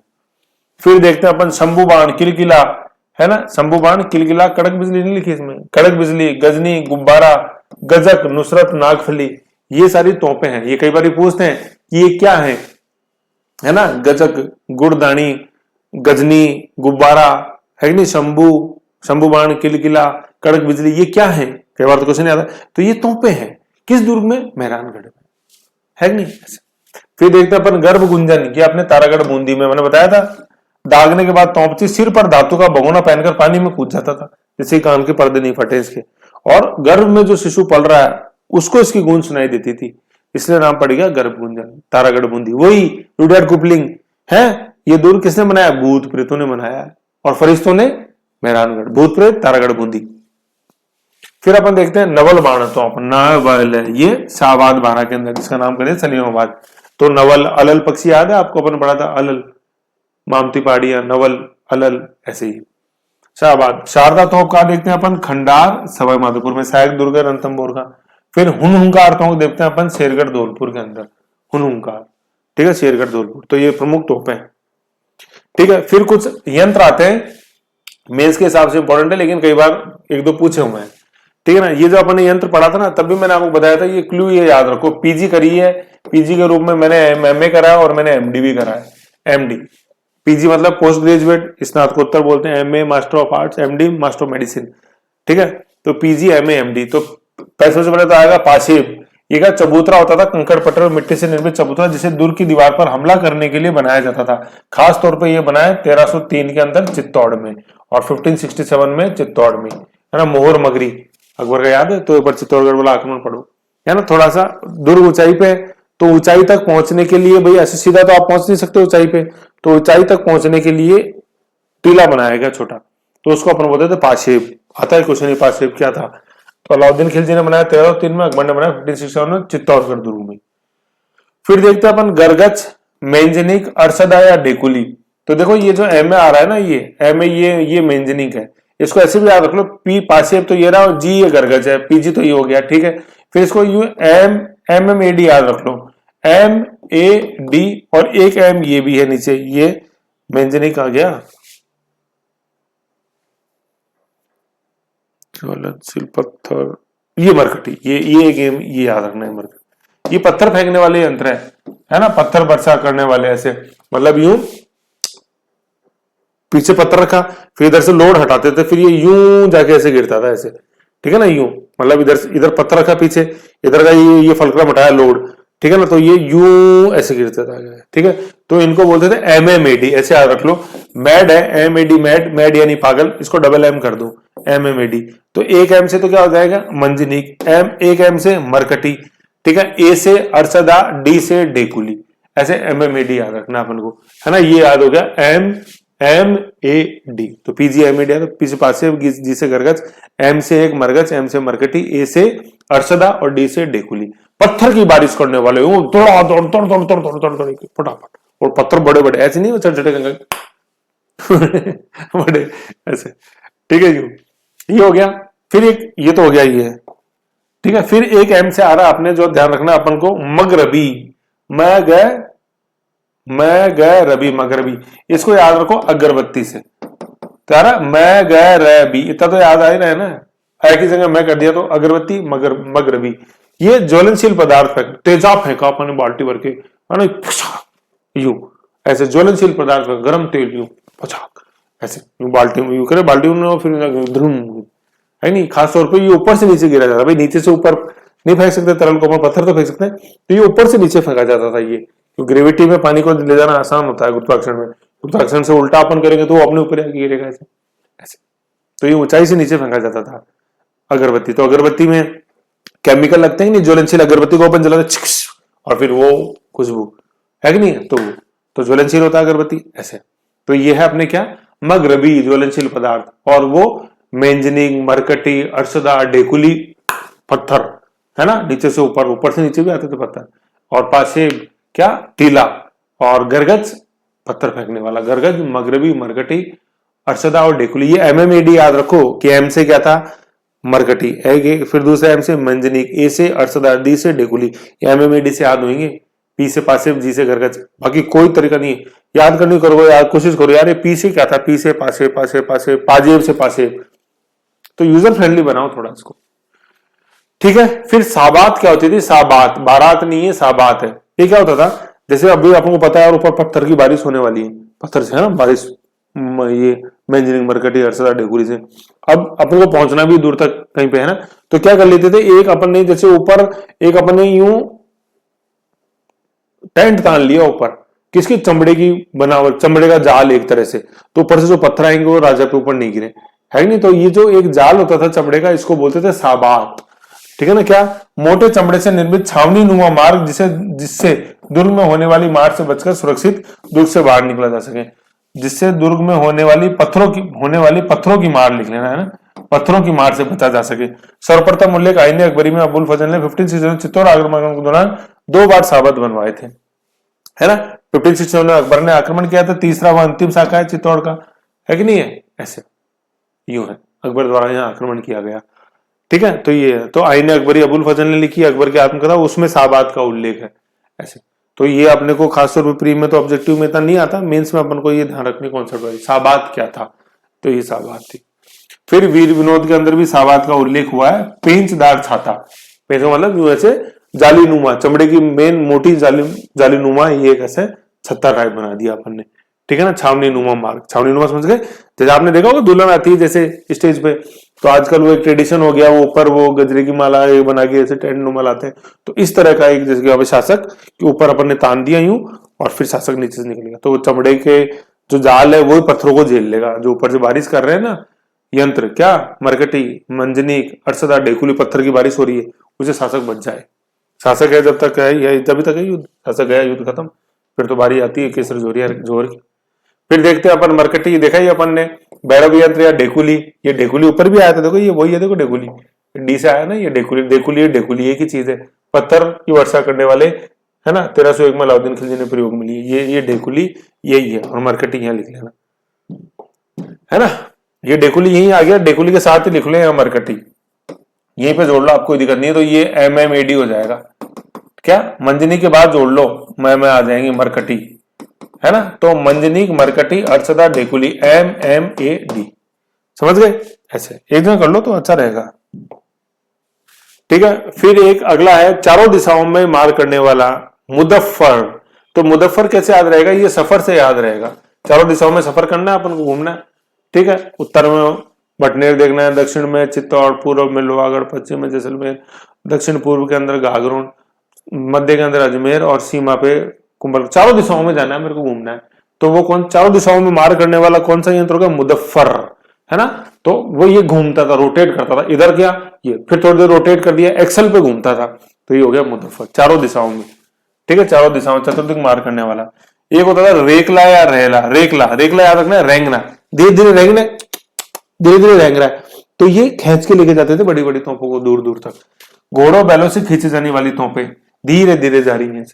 S1: फिर देखते हैं अपन शंभू बाण किलकिला, है ना, शंभू बाण किलकिला, कड़क बिजली नहीं लिखी इसमें, कड़क बिजली, गजनी, गुब्बारा, गजक, नुसरत, नागफली, ये सारी तोपें हैं। ये कई बार पूछते हैं कि ये क्या है ना, गजक, गुड़दानी, गजनी, गुब्बारा, है नहीं, शंभू, शंभू बाण, किलकिला, कड़क बिजली, ये क्या है, कई बार तो क्वेश्चन आता है। तो ये तोपें हैं किस दुर्ग में, मेहरानगढ़ में, है नहीं। फिर देखते हैं अपन गर्भ गुंजन, ये अपने तारागढ़ बूंदी में, मैंने बताया था दागने के बाद तोपची सिर पर धातु का भगोना पहनकर पानी में कूद जाता था, जिससे कान के पर्दे नहीं फटे इसके, और गर्भ में जो शिशु पल रहा है उसको इसकी गूंज सुनाई देती थी, इसलिए नाम पड़ गया गर्भ गुंजन, तारागढ़ बूंदी। वही रुडयार्ड किपलिंग है, ये दुर्ग किसने बनाया, भूत प्रेतों ने बनाया है, और फरिश्तों ने मेहरानगढ़, भूत प्रेत तारागढ़ बूंदी। फिर अपन देखते हैं नवल बाण तोप, नवल, ये शाहबाद बारह के अंदर, जिसका नाम करें सलीमाबाद। तो नवल, अलल पक्षी याद है आपको, अपन पढ़ा था अलल, मामती पहाड़ियां, नवल, अलल, ऐसे ही। शाहबाद। शारदा तोप का देखते हैं अपन खंडार सवाई माधोपुर में, सहायक दुर्ग रणथंभौर का। फिर हुनहुंकार तोप देखते हैं अपन शेरगढ़ धौलपुर के अंदर, हुनहुंकार, ठीक है, शेरगढ़ धौलपुर। तो ये प्रमुख तोपें हैं, ठीक है। फिर कुछ यंत्र आते हैं, मेंस के हिसाब से इंपॉर्टेंट है, लेकिन कई बार एक दो पूछे हुए हैं, ठीक है ना। ये जो अपन ने यंत्र पढ़ा था ना, तब भी मैंने आपको बताया था, ये क्लू ये याद रखो, पीजी करी है, पीजी के रूप में मैंने एमए करा है और मैंने एमडी भी करा है। एमडी, पीजी मतलब पोस्ट ग्रेजुएट, स्नातकोत्तर बोलते हैं, MA master of arts, MD master of medicine, ठीक है। तो पीजी, एमए, एमडी। तो पैसे से पहले तो आएगा पाशेब, ये का चबूतरा होता था, कंकड़ पत्थर और मिट्टी से निर्मित चबूतरा, जिसे दुर्ग की दीवार पर हमला करने के लिए बनाया जाता था। खास तौर पर यह बनाया 1303 के अंदर चित्तौड़ में, और 1567 में चित्तौड़ में, है ना। मोहर मगरी अकबर का याद है, तो एक बार चित्तौड़गढ़ वाला आक्रमण पढ़ो, है ना। थोड़ा सा दुर्ग ऊंचाई पे, तो ऊंचाई तक पहुंचने के लिए भाई ऐसे सीधा तो आप पहुंच नहीं सकते ऊंचाई पे, तो ऊंचाई तक पहुंचने के लिए टीला बनाया गया छोटा, तो उसको अपन बोलते थे पाशेब। आता है क्वेश्चन, पाशेब क्या था। तो अलाउद्दीन खिलजी ने बनाया 1303 में, अकबर ने बनाया 1567 में चित्तौड़गढ़ दुर्ग में। फिर देखते हैं अपन गरगच, मेंजनिक, अरसदा या डेकुली। तो देखो ये जो एम में आ रहा है ना, ये एम में, ये मेंजनिक है, इसको ऐसे भी याद रख लो, पी पाशेब तो ये रहा, जी ये गरगच है, पीजी तो ये हो गया, ठीक है। फिर इसको U M M A D याद रख लो, एम ए डी, और एक एम ये भी है नीचे, ये मेंजनिक आ गया। ज्वलनशील पत्थर, ये मरकटी, ये गेम ये याद रखना है, मरकटी ये पत्थर फेंकने वाले यंत्र है ना, पत्थर वर्षा करने वाले, ऐसे मतलब यूं पीछे पत्थर रखा, फिर इधर से लोड हटाते थे, फिर ये यूं जाके ऐसे गिरता था ऐसे, ठीक है ना, यूं मतलब इधर पत्थर रखा पीछे, इधर का ये फलक्रम हटाया लोड, ठीक है ना, तो ये यूं ऐसे गिरता था, ठीक है। तो इनको बोलते थे एम एम ए डी, ऐसे याद रख लो। मैड है, M A D, mad, mad यानी पागल, इसको डबल एम कर दो, एम एम ए डी। तो एक एम से तो क्या हो जाएगा, मंजनीक, एम एक एम से मरकटी, ठीक है, ए से अरसदा, डी से डेकुली, ऐसे एम एम ए डी याद रखना अपन को, है ना। ये याद हो गया एम एम ए डी। तो पीजी एम ए डी, तो पी से पासे, जी से गरगच, एम से एक मरगच, एम से मरकटी, ए से अरसदा और डी से डेकुली। पत्थर की बारिश करने वाले फटाफट, और पत्थर बड़े बड़े, ऐसे नहीं छोटे छोटे बड़े ऐसे, ठीक है। ये हो गया। फिर एक ये तो हो गया ये, ठीक है। फिर एक एम से आ रहा, आपने जो ध्यान रखना अपन को, मगरबी, मैं गए रबी, मगरबी, इसको याद रखो अगरबत्ती से। तो मैं गए रबी, इतना तो याद आ ही रहा है ना, एक ही जगह मैं कर दिया, तो अगरबत्ती, मगरबी। ये ज्वलनशील पदार्थ, तेजाब फेंका अपने बाल्टी भर के, यू ऐसे ज्वलनशील पदार्थ, गर्म तेल यू पछाक, ऐसे यू बाल्टी में, यू करे बाल्टी में, फिर धुम, है नहीं। खासतौर पर ये ऊपर से नीचे गिरा जाता है, भाई नीचे से ऊपर नहीं फेंक सकते तरल को, पत्थर तो फेंक सकते हैं, तो ये ऊपर से नीचे फेंका जाता था ये, तो ग्रेविटी में पानी को ले जाना आसान होता है, गुरुत्वाकर्षण में, गुरुत्वाकर्षण से उल्टा अपन करेंगे तो वो अपने ऊपर आके गिरेगा ऐसे ऐसे। तो ये ऊंचाई से नीचे फेंका जाता था अगरबत्ती। तो अगरबत्ती में केमिकल लगते हैं नहीं, ज्वलनशील, अगरबत्ती को अपन जलाते और फिर वो खुशबू है कि नहीं, तो ज्वलनशील होता है अगरबत्ती ऐसे। तो ये है अपने क्या, मगरबी, ज्वलनशील पदार्थ, और वो मेंजनिक, मरकटी, अरसदा, डेकुली, पत्थर, है ना, नीचे से ऊपर, ऊपर से नीचे भी आते थे पत्थर, और पासे क्या, टीला, और गरगज, पत्थर फेंकने वाला, गरगज, मगरबी, मरकटी, अरशदा और डेकुली। ये एमएमएडी याद रखो कि एम से क्या था, मरकटी, फिर दूसरा एम से मंजनीक, ए से अरशदा, डी से डेकुली, एमएमएडी से याद होंगे। पी से पासिव, जी से गरगच, बाकी कोई तरीका नहीं याद करने करो यार, कोशिश करो यार। ये पी से क्या था, पी से पासे, पासे पासे, पाजेब से पासे। तो यूजर फ्रेंडली बनाओ थोड़ा इसको, ठीक है। फिर साबात क्या होती थी, साबात, बारात नहीं है साबात है। ये क्या होता था, जैसे अभी आपको पता है और ऊपर पत्थर की बारिश होने वाली है, पत्थर से है ना बारिश, ये मंजनिक, मरकटी, अरशदा, डेकुली से। अब अपन को पहुंचना भी दूर तक कहीं पे है ना, तो क्या कर लेते थे, एक अपन ने जैसे ऊपर एक अपन ने यूं टेंट तान लिया ऊपर, किसकी, चमड़े की बनावट, चमड़े का जाल एक तरह से, तो ऊपर से जो पत्थर आएंगे वो राजा पे ऊपर नहीं गिरे, है नहीं। तो ये जो एक जाल होता था चमड़े का, इसको बोलते थे साबात, ठीक है ना। क्या, मोटे चमड़े से निर्मित छावनी नुमा मार्ग, जिससे दुर्ग में होने वाली मार से बचकर सुरक्षित दुर्ग से बाहर निकला जा सके। जिससे दुर्ग में होने वाली पत्थरों की मार, लिख लेना है ना, पत्थरों की मार से बचा जा सके। सर्वप्रथम उल्लेख आईने अकबरी में अबुल फजल ने 1567 चित्तौड़ आक्रमण के दौरान 2 बार साबत बनवाए थे, है ना। 1567 में अकबर ने आक्रमण किया था, तीसरा व अंतिम शाखा है चित्तौड़ का, है कि नहीं है, ऐसे यूं है, अकबर द्वारा यहाँ आक्रमण किया गया, ठीक है। तो ये तो आईने अकबरी अबुल फजल ने लिखी, अकबर की आत्मकथा, उसमें साबात का उल्लेख है ऐसे। तो ये अपने को खासतौर पर प्री में तो ऑब्जेक्टिव में इतना नहीं आता, मेंस में अपन को ये ध्यान रखने कॉन्सेप्ट वाली साबात क्या था, तो ये साबात थी। फिर वीर विनोद के अंदर भी साबात का उल्लेख हुआ है, पेंचदार छाता, पेंच मतलब यूं ऐसे जालीनुमा, चमड़े की मेन मोटी जालीनुमा, ये कैसे छत्ता टाइप बना दिया अपन ने, ठीक है ना। छावनी नुमा मार्ग, छावनी नुमा समझ गए, जैसे आपने देखा होगा दुल्हन आती है जैसे स्टेज पे, तो आजकल वो एक ट्रेडिशन हो गया, वो ऊपर वो गजरे की माला बना के ऐसे टेंट नुमा लाते हैं, तो इस तरह का एक, जैसे शासक के ऊपर अपन ने तान दिया यूं, और फिर शासक नीचे से निकलेगा, तो चमड़े के जो जाल है वो पत्थरों को झेल लेगा, जो ऊपर से बारिश कर रहे हैं ना यंत्र, क्या, मरकटी, मंजनीक, अरशदा, डेकुली, पत्थर की बारिश हो रही है, उसे शासक बच जाए। शासक है जब तक है, तभी तक है युद्ध, शासक गया युद्ध खत्म, फिर तो बारी आती है केसर जोहर की। फिर देखते हैं अपन मरकटी, देखा ही अपन ने, भैरव यंत्र या डेकुली, ये डेकुली ऊपर भी आया था, देखो ये वही है, देखो डेकुली, डी से आया ना, ये डेकुली एक ही चीज है, पत्थर की वर्षा करने वाले, है ना। 1301 में अलाउद्दीन खिलजी ने प्रयोग में ली, ये डेकुली यही है, और मरकटी यहाँ लिख लेना, है ना। ये डेकुली यही आ गया, डेकुली के साथ ही लिख लो मरकटी, यहीं पे जोड़ लो, आपको कोई दिक्कत नहीं है। तो ये एमएमएडी हो जाएगा, क्या, मंजनी के बाद जोड़ लो, मैं आ जाएंगे मरकटी, है ना। तो मंजनीक, मरकटी, अरशदा, डेकुली, एमएमएडी, समझ गए, ऐसे एक दिन कर लो तो अच्छा रहेगा, ठीक है। फिर एक अगला है, चारों दिशाओं में मार करने वाला मुदफ्फर। तो मुदफ्फर कैसे याद रहेगा, ये सफर से याद रहेगा, चारों दिशाओं में सफर करना है अपन को, घूमना है, ठीक है। उत्तर में बटनेर देखना है, दक्षिण में चित्तौड़, पूर्व में लोहागढ़, पश्चिम में जैसलमेर, दक्षिण पूर्व के अंदर घाघरोन, मध्य के अंदर अजमेर, और सीमा पे कुंभल, चारों दिशाओं में जाना है मेरे को, घूमना है। तो वो कौन, चारों दिशाओं में मार करने वाला कौन सा यंत्र होगा, मुदफ्फर, है ना। तो वो ये घूमता था, रोटेट करता था, इधर क्या, ये फिर थोड़ी देर रोटेट कर दिया, एक्सल पे घूमता था, तो ये हो गया मुदफ्फर, चारों दिशाओं में, ठीक है, चारों दिशाओं में चतुर्दिक मार करने वाला। एक होता था रेकला या रेला, रेकला याद रखना, रेंगना, धीरे धीरे रेंगना, धीरे धीरे रेंग रहा है, तो ये खींच के लेके जाते थे बड़ी बड़ी तोपों को दूर दूर तक, घोड़ों बैलों से खींची जाने वाली तोपें धीरे धीरे जा रही हैं,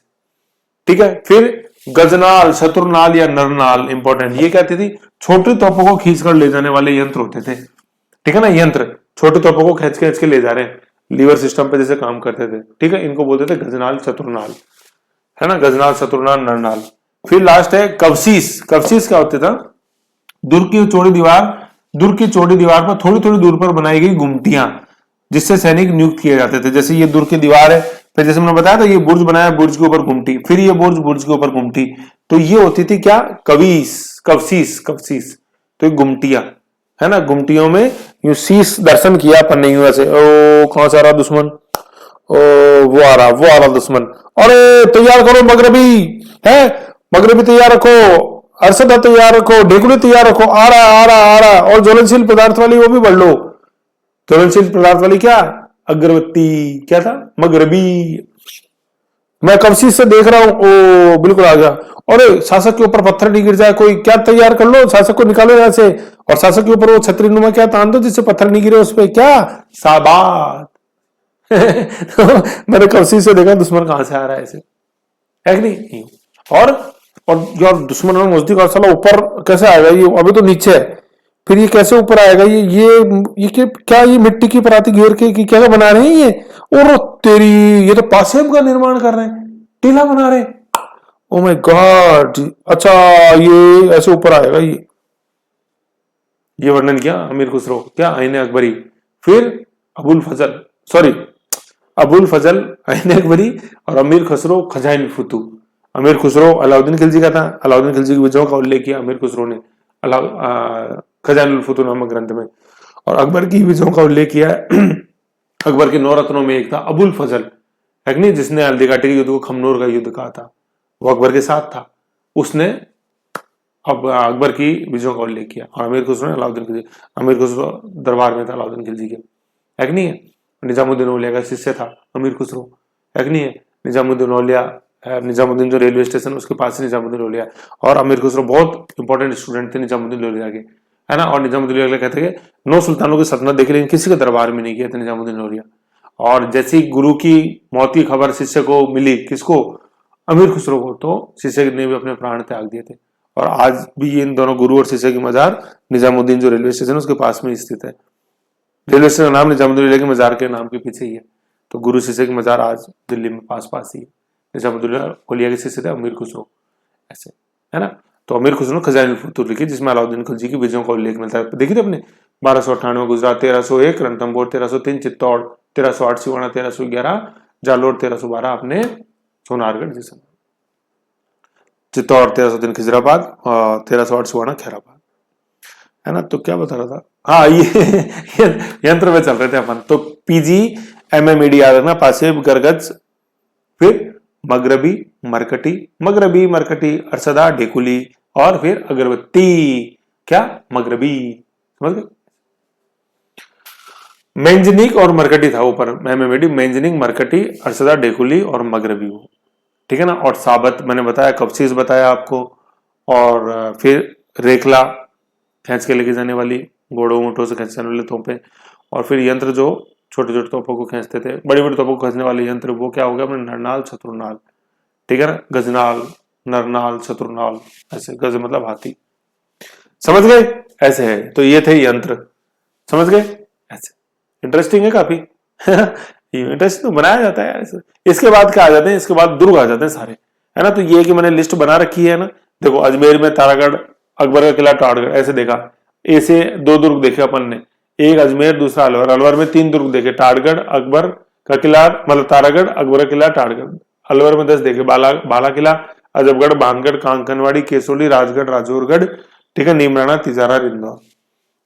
S1: ठीक है। फिर गजनाल, शत्रुनाल या नरनाल, इंपॉर्टेंट, ये कहती थी छोटी तोपों को खींचकर ले जाने वाले यंत्र होते थे, ठीक है ना। यंत्र छोटी तोपों को खींच के ले जा रहे हैं, लीवर सिस्टम पे जैसे काम करते थे, ठीक है, इनको बोलते थे गजनाल, शत्रुनाल, है ना, गजनाल, शत्रुनाल, नरनाल। फिर लास्ट है कवशीस। कवशीस क्या होता था, दुर्ग की चौड़ी दीवार पर थोड़ी थोड़ी दूर पर बनाई गई गुमटियां, जिससे सैनिक नियुक्त किए जाते थे। जैसे ये दुर्ग की दीवार है, फिर जैसे मैंने बताया था ये बुर्ज बनाया, बुर्ज के ऊपर गुमटी, फिर ये बुर्ज के ऊपर गुमटी, तो ये होती थी क्या, कवशीस, तो ये गुमटियां, है ना। गुमटियों में यूं शीश दर्शन किया अपन ने, यूं ऐसे, ओ कौन सा रहा दुश्मन, ओ वो आ रहा दुश्मन, अरे तैयार करो मगरबी, है मगरबी तैयार रखो, अरशदा तैयार रखो, डेकुली तैयार रखो, आ रहा, और ज्वलनशील पदार्थ वाली वो भी बढ़ लो, ज्वलनशील पदार्थ वाली क्या, अगरबत्ती, क्या था, मगरबी, मैं कवशीस से देख रहा हूं, ओ बिल्कुल आ गया, अरे शासक के ऊपर पत्थर नहीं गिर जाए कोई, क्या तैयार कर लो, शासक को निकालो यहाँ से, और शासक के ऊपर वो छतरी नुमा क्या तान दो जिससे पत्थर नहीं गिरे उस पर, क्या, साबात। तो मैंने कवशीस से देखा दुश्मन कहां से आ रहा है ऐसे, है कि नहीं। और यार दुश्मन नजदीक और साला ऊपर कैसे आएगा, ये अभी तो नीचे है, फिर ये कैसे ऊपर आएगा? ये क्या ये मिट्टी की पराती घेर के क्या बना रहे हैं ये? और तेरी, ये तो पासेब का निर्माण कर रहे हैं, टीला बना रहे हैं। Oh my God! अच्छा, ये ऐसे ऊपर आएगा ये वर्णन किया अमीर खुसरो, क्या आईने अकबरी। फिर अबुल फजल, सॉरी, अबुल फजल आईने अकबरी और अमीर खुसरो खजाइन फुतू। अमीर खुसरो अलाउद्दीन खिलजी का था, अलाउद्दीन खिलजी की विजयों का उल्लेख किया अमीर खुसरो ने खजानुल फुतू नामक ग्रंथ में। और अकबर की विजयों का उल्लेख किया है अकबर के 9 रत्नों में एक था अबुल फजल, है नहीं, जिसने हल्दी घाटी के युद्ध को खमनोर का युद्ध कहा था, वो अकबर के साथ था। उसने अब अकबर की विजयों का उल्लेख किया। और अमीर खुसरो ने अलाउद्दीन खिलजी, अमीर खुसरो दरबार में था अलाउद्दीन खिलजी के, है नहीं है। निजामुद्दीन औलिया का शिष्य था अमीर खुसरो, है नहीं है। निजामुद्दीन औलिया, निजामुद्दीन जो रेलवे स्टेशन उसके पास ही निजामुद्दीन औलिया। और अमीर खुसरो बहुत इंपॉर्टेंट स्टूडेंट थे निजामुद्दीन औलिया के, है ना। और निजामुद्दीन औलिया कहते हैं 9 सुल्तानों की सल्तनत देखी लेकिन किसी के दरबार में नहीं किया था निजामुद्दीन औलिया। और जैसी गुरु की मौत की खबर शिष्य को मिली, किसको? अमीर खुसरो को, तो शिष्य ने भी अपने प्राण त्याग दिए थे। और आज भी इन दोनों गुरु और शिष्य की मजार निजामुद्दीन जो रेलवे स्टेशन है उसके पास में स्थित है। रेलवे स्टेशन का नाम निजामुद्दीन औलिया के मजार के नाम के पीछे ही है। तो गुरु शिष्य की मजार आज दिल्ली में पास ही है। निजामुद्दीन औलिया के शिष्य थे अमीर खुसरो, ऐसे, है ना। तो अमीर खुसरो ने खजानुल फुतूह लिखी जिसमें अलाउद्दीन खिलजी की विजयों का उल्लेख मिलता है। देखिए अपने 1298 गुजरात, 1301 रणथंभौर, 1303 चित्तौड़, 1308 सिवाना, 1311 जालोर, 1312 अपने सोनारगढ़ जैसा, चित्तौड़ 1303 खिजराबाद और 1308 सिवाना खैराबाद, है ना। तो क्या बता रहा था, हाँ ये यंत्र में चल रहे थे अपन। तो पीजी MMED याद रखना, पासेब, गरगज, फिर मगरबी मरकटी, अरसदा, ढेकुली और फिर अगरबत्ती, क्या? मगरबी, समझ गए। मेंजनिक और मरकटी था ऊपर, MMED, मेंजनिक, मरकटी, अरसदा, ढेकुली और मगरबी, ठीक है ना। और साबत मैंने बताया, कपसीस बताया आपको। और फिर रेखला, खींच के लेके जाने वाली, घोड़ों ऊंटों से खींचने वाले तोपें। और फिर यंत्र जो छोटे छोटे तोपों को खींचते थे, बड़ी बड़ी तोपों को खींचने वाले यंत्र, वो क्या हो गया अपने नरनाल, शत्रुनाल, ठीक है ना। गजनाल, नरनाल, शत्रुनाल, ऐसे, गज मतलब हाथी, समझ गए, ऐसे है। तो ये थे यंत्र, समझ गए, ऐसे। इंटरेस्टिंग है काफी इंटरेस्टिंग तो बनाया जाता है यार। इसके बाद क्या आ जाते हैं, इसके बाद दुर्ग आ जाते हैं सारे, है ना। तो ये कि मैंने लिस्ट बना रखी है ना, देखो अजमेर में तारागढ़, अकबर का किला टाड़गढ़, ऐसे देखा। ऐसे 2 दुर्ग देखे अपन ने, एक अजमेर दूसरा अलवर। अलवर में 3 दुर्ग देखे, टाड़गढ़, अकबर का किला मतलब तारागढ़, अकबर का किला टाड़गढ़। अलवर में 10 देखे, बाला किला, अजबगढ़, भानगढ़, कांकनवाड़ी, केसोली, राजगढ़, राजौरगढ़, ठीक है, नीमराना, तिजारा, इंदौर।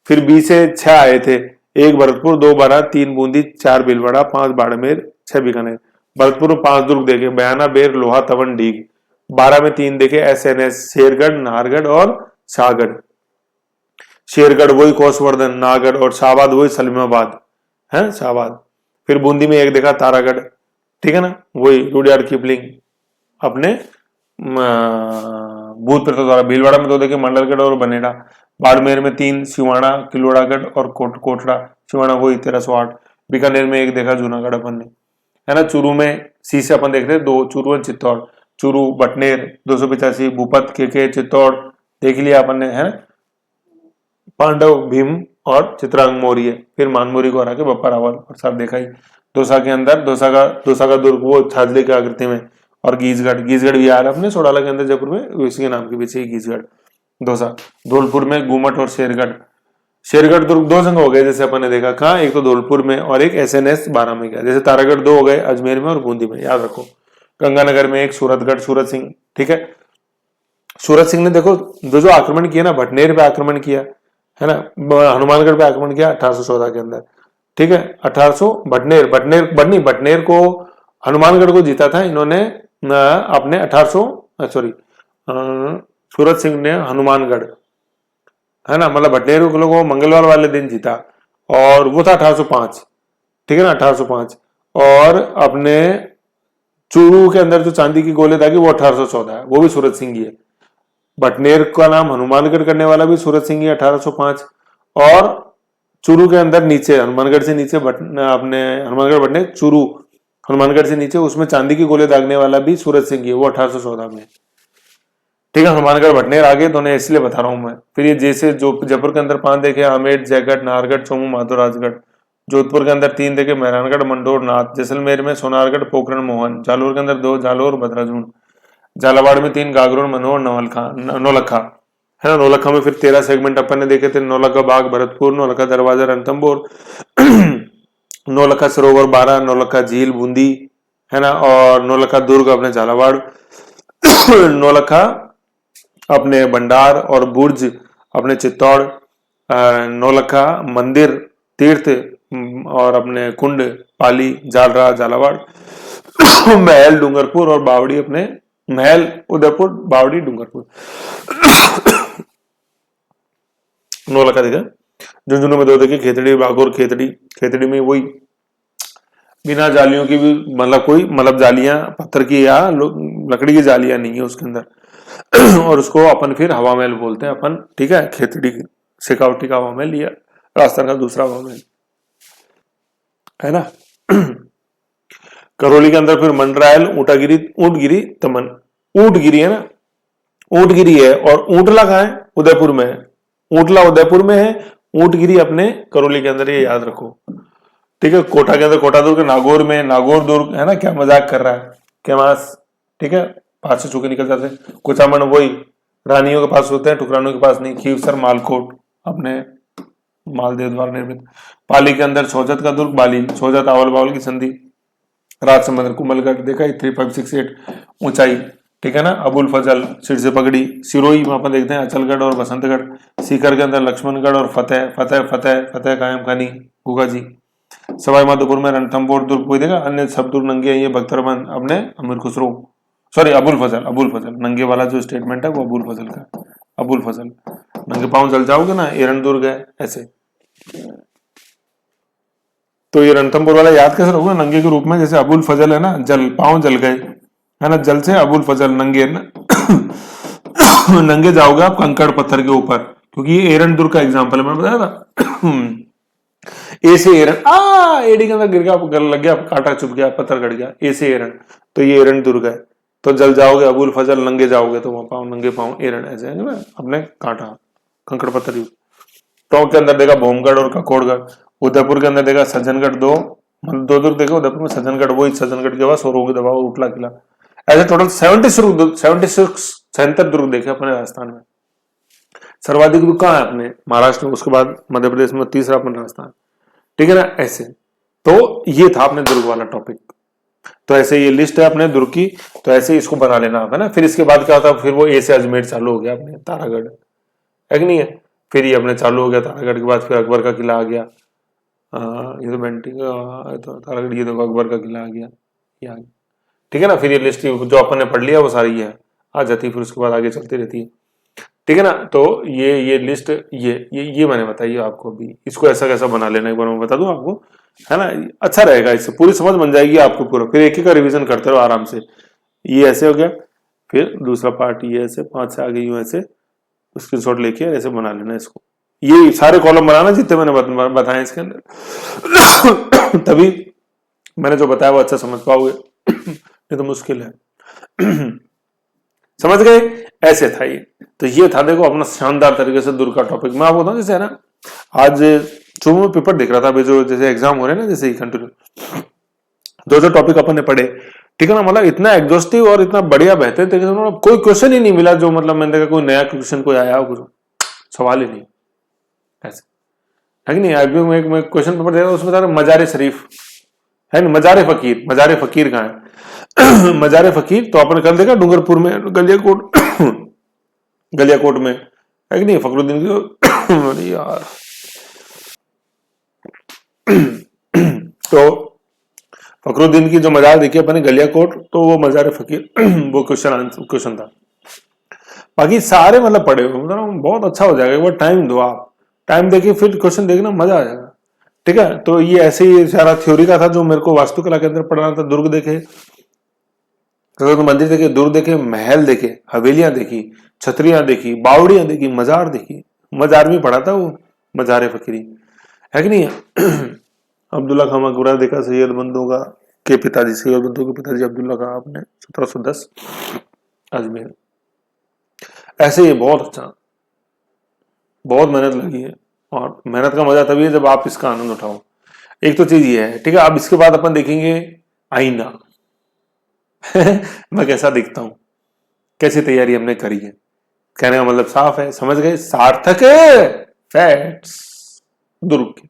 S1: फिर 20 से 6 आए थे, 1 भरतपुर, 2 बारा, 3 बूंदी, 4 भीलवाड़ा, 5 बाड़मेर, 6 बीकानेर। भरतपुर में 5 दुर्ग देखे, बयाना, बेर, लोहा, तवन, डीग। 12 में 3 देखे, SNS, शेरगढ़, नाहरगढ़ और शाहगढ़। शेरगढ़ वही कोसवर्धन, नाहरगढ़ और शाहबाद वही सलीमाबाद, है शाहबाद। फिर बूंदी में 1 देखा, तारागढ़, ठीक है ना, वही रुडयार्ड किपलिंग अपने भूत प्रेतों द्वारा। भीलवाड़ा में 2 देखे, मंडलगढ़ और बनेड़ा। बाड़मेर में 3, सिवाना, किलोड़ागढ़ और कोटड़ा। सिवाना वही 1308। बीकानेर में 1 देखा, जूनागढ़ अपन ने, है ना। चूरू में सी से अपन देख रहे 2, चूरू और चित्तौड़। चूरू, बटनेर 285, भूपत, के चित्तौड़ देख लिया अपन ने, है। पांडव, भीम और चित्रांग मौर्य। फिर मानमोरी को हरा के बप्पा रावल और सब देखा ही। दौसा के अंदर दौसा का दुर्ग वो छाजले की आकृति में। और गीसगढ़ भी यार अपने सोडाला के अंदर जयपुर में, इसी के नाम के पीछे गीसगढ़, दौसा। धौलपुर में गुमट और शेरगढ़ दुर्ग 2 जगह हो गए, जैसे अपन ने देखा, कहा एक तो धौलपुर में और एक SNS 12 में गया। जैसे तारागढ़ 2 हो गए अजमेर में और बूंदी में, याद रखो। गंगानगर में 1, सूरतगढ़, सूरत सिंह, ठीक है। सूरत सिंह ने देखो जो आक्रमण किया ना, भटनेर पे आक्रमण किया, है ना, हनुमानगढ़ पे आक्रमण किया 1814 के अंदर, ठीक है। 1800 भटनेर को, हनुमानगढ़ को जीता था इन्होंने अपने 1800 सॉरी सूरत सिंह ने हनुमानगढ़, है ना, मतलब भटनेर को लोगों मंगलवार वाले दिन जीता। और वो था 1805, ठीक है ना, 1805। और अपने चूरू के अंदर जो चांदी की गोलेदागी वो 1814 है, वो भी सूरत सिंह ही है। भटनेर का नाम हनुमानगढ़ करने वाला भी सूरत सिंह ही 1805। और चूरू के अंदर नीचे, हनुमानगढ़ से नीचे अपने हनुमानगढ़ भटनेर, चूरू हनुमानगढ़ से नीचे, उसमें चांदी की गोले दागने वाला भी सूरत सिंह ही है, वो 1814 में, ठीक है, हनुमानगढ़ भटनेर आगे तो उन्हें इसलिए बता रहा हूं मैं। फिर ये जैसे जो जयपुर के अंदर 5 देखे, आमेर, जयगढ़, नाहरगढ़, चौमू, माधोराजगढ़। जोधपुर के अंदर 3 देखे, मेहरानगढ़, मंडोर, नाथ। जैसलमेर में सोनारगढ़, पोखरण, मोहन। जालोर के अंदर 2, जालोर, भद्राजून। झालावाड़ में 3, गागरोन, मनोहर, नौलखा, है ना। नौलखा में फिर 13 सेगमेंट अपन ने देखे थे। नौलखा बाग भरतपुर, नौलखा दरवाजा रणथंभौर, नौलखा सरोवर 12, नौलखा झील बूंदी, है ना। और नौलखा दुर्ग अपने झालावाड़, नौलखा अपने भंडार और बुर्ज अपने चित्तौड़, नौलखा मंदिर तीर्थ और अपने कुंड पाली जालरा झालावाड़, महल डूंगरपुर और बावड़ी अपने महल उदयपुर, बावड़ी डूंगरपुर। नौलखा देखा। झुंझुनू में 2 देखे, खेतड़ी बागोर, खेतड़ी। खेतड़ी में वही बिना जालियों की भी, मतलब कोई मतलब जालियां पत्थर की या लकड़ी की जालियां नहीं है उसके अंदर। और उसको अपन फिर हवा महल बोलते हैं अपन, ठीक है। खेतड़ी शेखावटी का हवा महल, या राजस्थान का दूसरा हवा महल, है ना। करौली के अंदर फिर मंडरायल, ऊंटागिरी, ऊंटगिरी, तमन। ऊंटगिरी है ना, ऊंटगिरी है। और ऊंटला कहाँ है? उदयपुर में है। ऊंटला उदयपुर में है, ऊंटगिरी अपने करौली के अंदर, ये याद रखो, ठीक है। कोटा के अंदर कोटा दुर्ग, नागौर में नागौर दुर्ग, है ना। क्या मजाक कर रहा है, कैमास, ठीक है। पास से छूके निकल जाते हैं। कुचामन वही रानियों के पास होते हैं, टुकरानों के पास नहीं। खीवसर मालकोट अपने मालदेव द्वारा निर्मित। पाली के अंदर सोजत का दुर्ग, बाली, सोजत आवल बावल की संधि। राजसमंद कुंभलगढ़ देखा है 3568 ऊंचाई, ठीक है ना। अबुल फजल सिर से पगड़ी। सिरोही में अपन देखते हैं अचलगढ़ और बसंतगढ़। सीकर के अंदर लक्ष्मणगढ़ और फतेह फतेह फतेह फतेह कायम खानी गुगा जी। सवाई माधोपुर में रणथंभौर दुर्ग कोई देखा। अन्य सब दुर्ग नंगे हैं, ये बख्तरबंद अपने अमीर खुसरो, सॉरी अबुल फजल नंगे वाला जो स्टेटमेंट है वो अबुल फजल का। अबुल फजल नंगे पांव जल जाओगे ना, एरन दुर्ग है ऐसे। तो ये रणथंभौर वाला याद कैसे रखोगे? नंगे के रूप में, जैसे अबुल फजल है ना, जल पांव जल गए, है ना। जल से अबुल फजल नंगे ना। नंगे जाओगे आप कंकड़ पत्थर के ऊपर, क्योंकि ये एरन दुर्ग का एग्जाम्पल है, मैंने बताया था। ए से एरन, एडी के अंदर गिर गया, लग गया, कांटा चुभ गया, पत्थर कट गया, ए से एरन, तो ये एरन दुर्ग है। तो जल जाओगे अबुल फजल, नंगे जाओगे तो वहां पाँव नंगे पाँव एरन, ऐसे है ना अपने कांटा कंकड़ पत्थर। टोंक के अंदर देखा भोमगढ़ और ककोड़गढ़। उदयपुर के अंदर देखा सज्जनगढ़, 2 मतलब 2 दुर्ग देखा उदयपुर में। सज्जनगढ़ वही सज्जनगढ़ के बाद सोरों की दबा उठला किला। ऐसे टोटल 76 दुर्ग देखे अपने राजस्थान में। सर्वाधिक दुर्ग कहाँ है? अपने महाराष्ट्र में, उसके बाद मध्य प्रदेश में, तीसरा अपन राजस्थान, ठीक है ना। ऐसे तो ये था अपने दुर्ग वाला टॉपिक। तो ऐसे ये लिस्ट है अपने दुर्ग की, तो ऐसे इसको बना लेना आप, है ना। फिर इसके बाद क्या होता है, फिर वो ए से अजमेर चालू हो गया अपने तारागढ़, है कि नहीं है। फिर ये अपने चालू हो गया तारागढ़ के बाद, फिर अकबर का किला आ गया। ये तो बेंटिंग, तो तारागढ़, ये देखो अकबर का किला आ गया, ये आ गया, ठीक है ना। फिर ये लिस्ट जो अपन ने पढ़ लिया वो सारी है आ जाती है, फिर उसके बाद आगे चलती रहती है, ठीक है ना। तो ये लिस्ट ये मैंने बताई आपको अभी। इसको ऐसा कैसा बना लेना एक बार मैं बता दूं आपको, है ना। अच्छा रहेगा, इससे पूरी समझ बन जाएगी आपको पूरा। फिर एक एक का रिवीजन करते रहो आराम से। ये ऐसे हो गया, फिर दूसरा पार्ट ये ऐसे, 5 से आगे यूं ऐसे स्क्रीनशॉट लेके ऐसे बना लेना इसको। ये सारे कॉलम बनाना जितने मैंने बताए इसके अंदर। तभी मैंने जो बताया वो अच्छा समझ पाओगे। ये तो मुश्किल है। समझ गए? ऐसे था ये। तो ये था देखो अपना शानदार तरीके से दुर्ग का टॉपिक। मैं आपको बताऊं, जैसे है ना, आज जो मैं पेपर देख रहा था अभी, जो जैसे एग्जाम हो रहे हैं ना, जैसे कंटिन्यू जो टॉपिक अपन ने पढ़े, ठीक है ना, मतलब इतना एग्जॉस्टिव और इतना बढ़िया बेहतर तरीके से, कोई क्वेश्चन ही नहीं मिला जो मतलब मैंने देखा कोई नया क्वेश्चन कोई आया हो, कुछ सवाल ही नहीं ऐसे, है कि नहीं। अभी मैं क्वेश्चन पेपर देखा, उसमें था मजार शरीफ, है ना, मजार फकीर कहाँ है? मजार फकीर तो आपने कल देखा डूंगरपुर में, गलियाकोट में, है कि नहीं। फखरुद्दीन की यार। तो फखरुद्दीन की जो मजार देखी अपने गलियाकोट, तो वो मजार फकीर वो क्वेश्चन था। बाकी सारे मतलब पढ़े हो, मतलब बहुत अच्छा हो जाएगा। एक बार टाइम दो आप, टाइम देके फिर क्वेश्चन देखना, मजा आ जाएगा, ठीक है। तो ये ऐसे ही सारा थ्योरी का था जो मेरे को वास्तुकला के अंदर पढ़ना था। दुर्ग देखे, मंदिर देखे, दुर्ग देखे, महल देखे, हवेलियां देखी, छतरियां देखी, बावड़ियां देखी, मजार देखी। मजार में पढ़ा था वो मजार फकीरी, है कि नहीं। अब्दुल्ला खां मकबरा देखा, सैयद बंदों का के पिताजी, सैयद बंदों के पिताजी अब्दुल्ला खां, आपने 1710 अजमेर। ऐसे ही बहुत अच्छा, बहुत मेहनत लगी है, और मेहनत का मजा तभी है जब आप इसका आनंद उठाओ। एक तो चीज ये है, ठीक है। अब इसके बाद अपन देखेंगे आईना। मैं कैसा दिखता हूं, कैसी तैयारी हमने करी है। कहने का मतलब साफ है, समझ गए, सार्थक है फैक्ट्स दुर्ग के,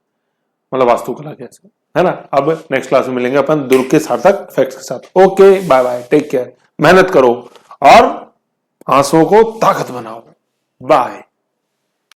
S1: मतलब वास्तुकला कैसे, है ना। अब नेक्स्ट क्लास में मिलेंगे अपन दुर्ग के सार्थक फैक्ट्स के साथ। Okay, bye bye, take care, मेहनत करो और आंसुओं को ताकत बनाओ। बाय।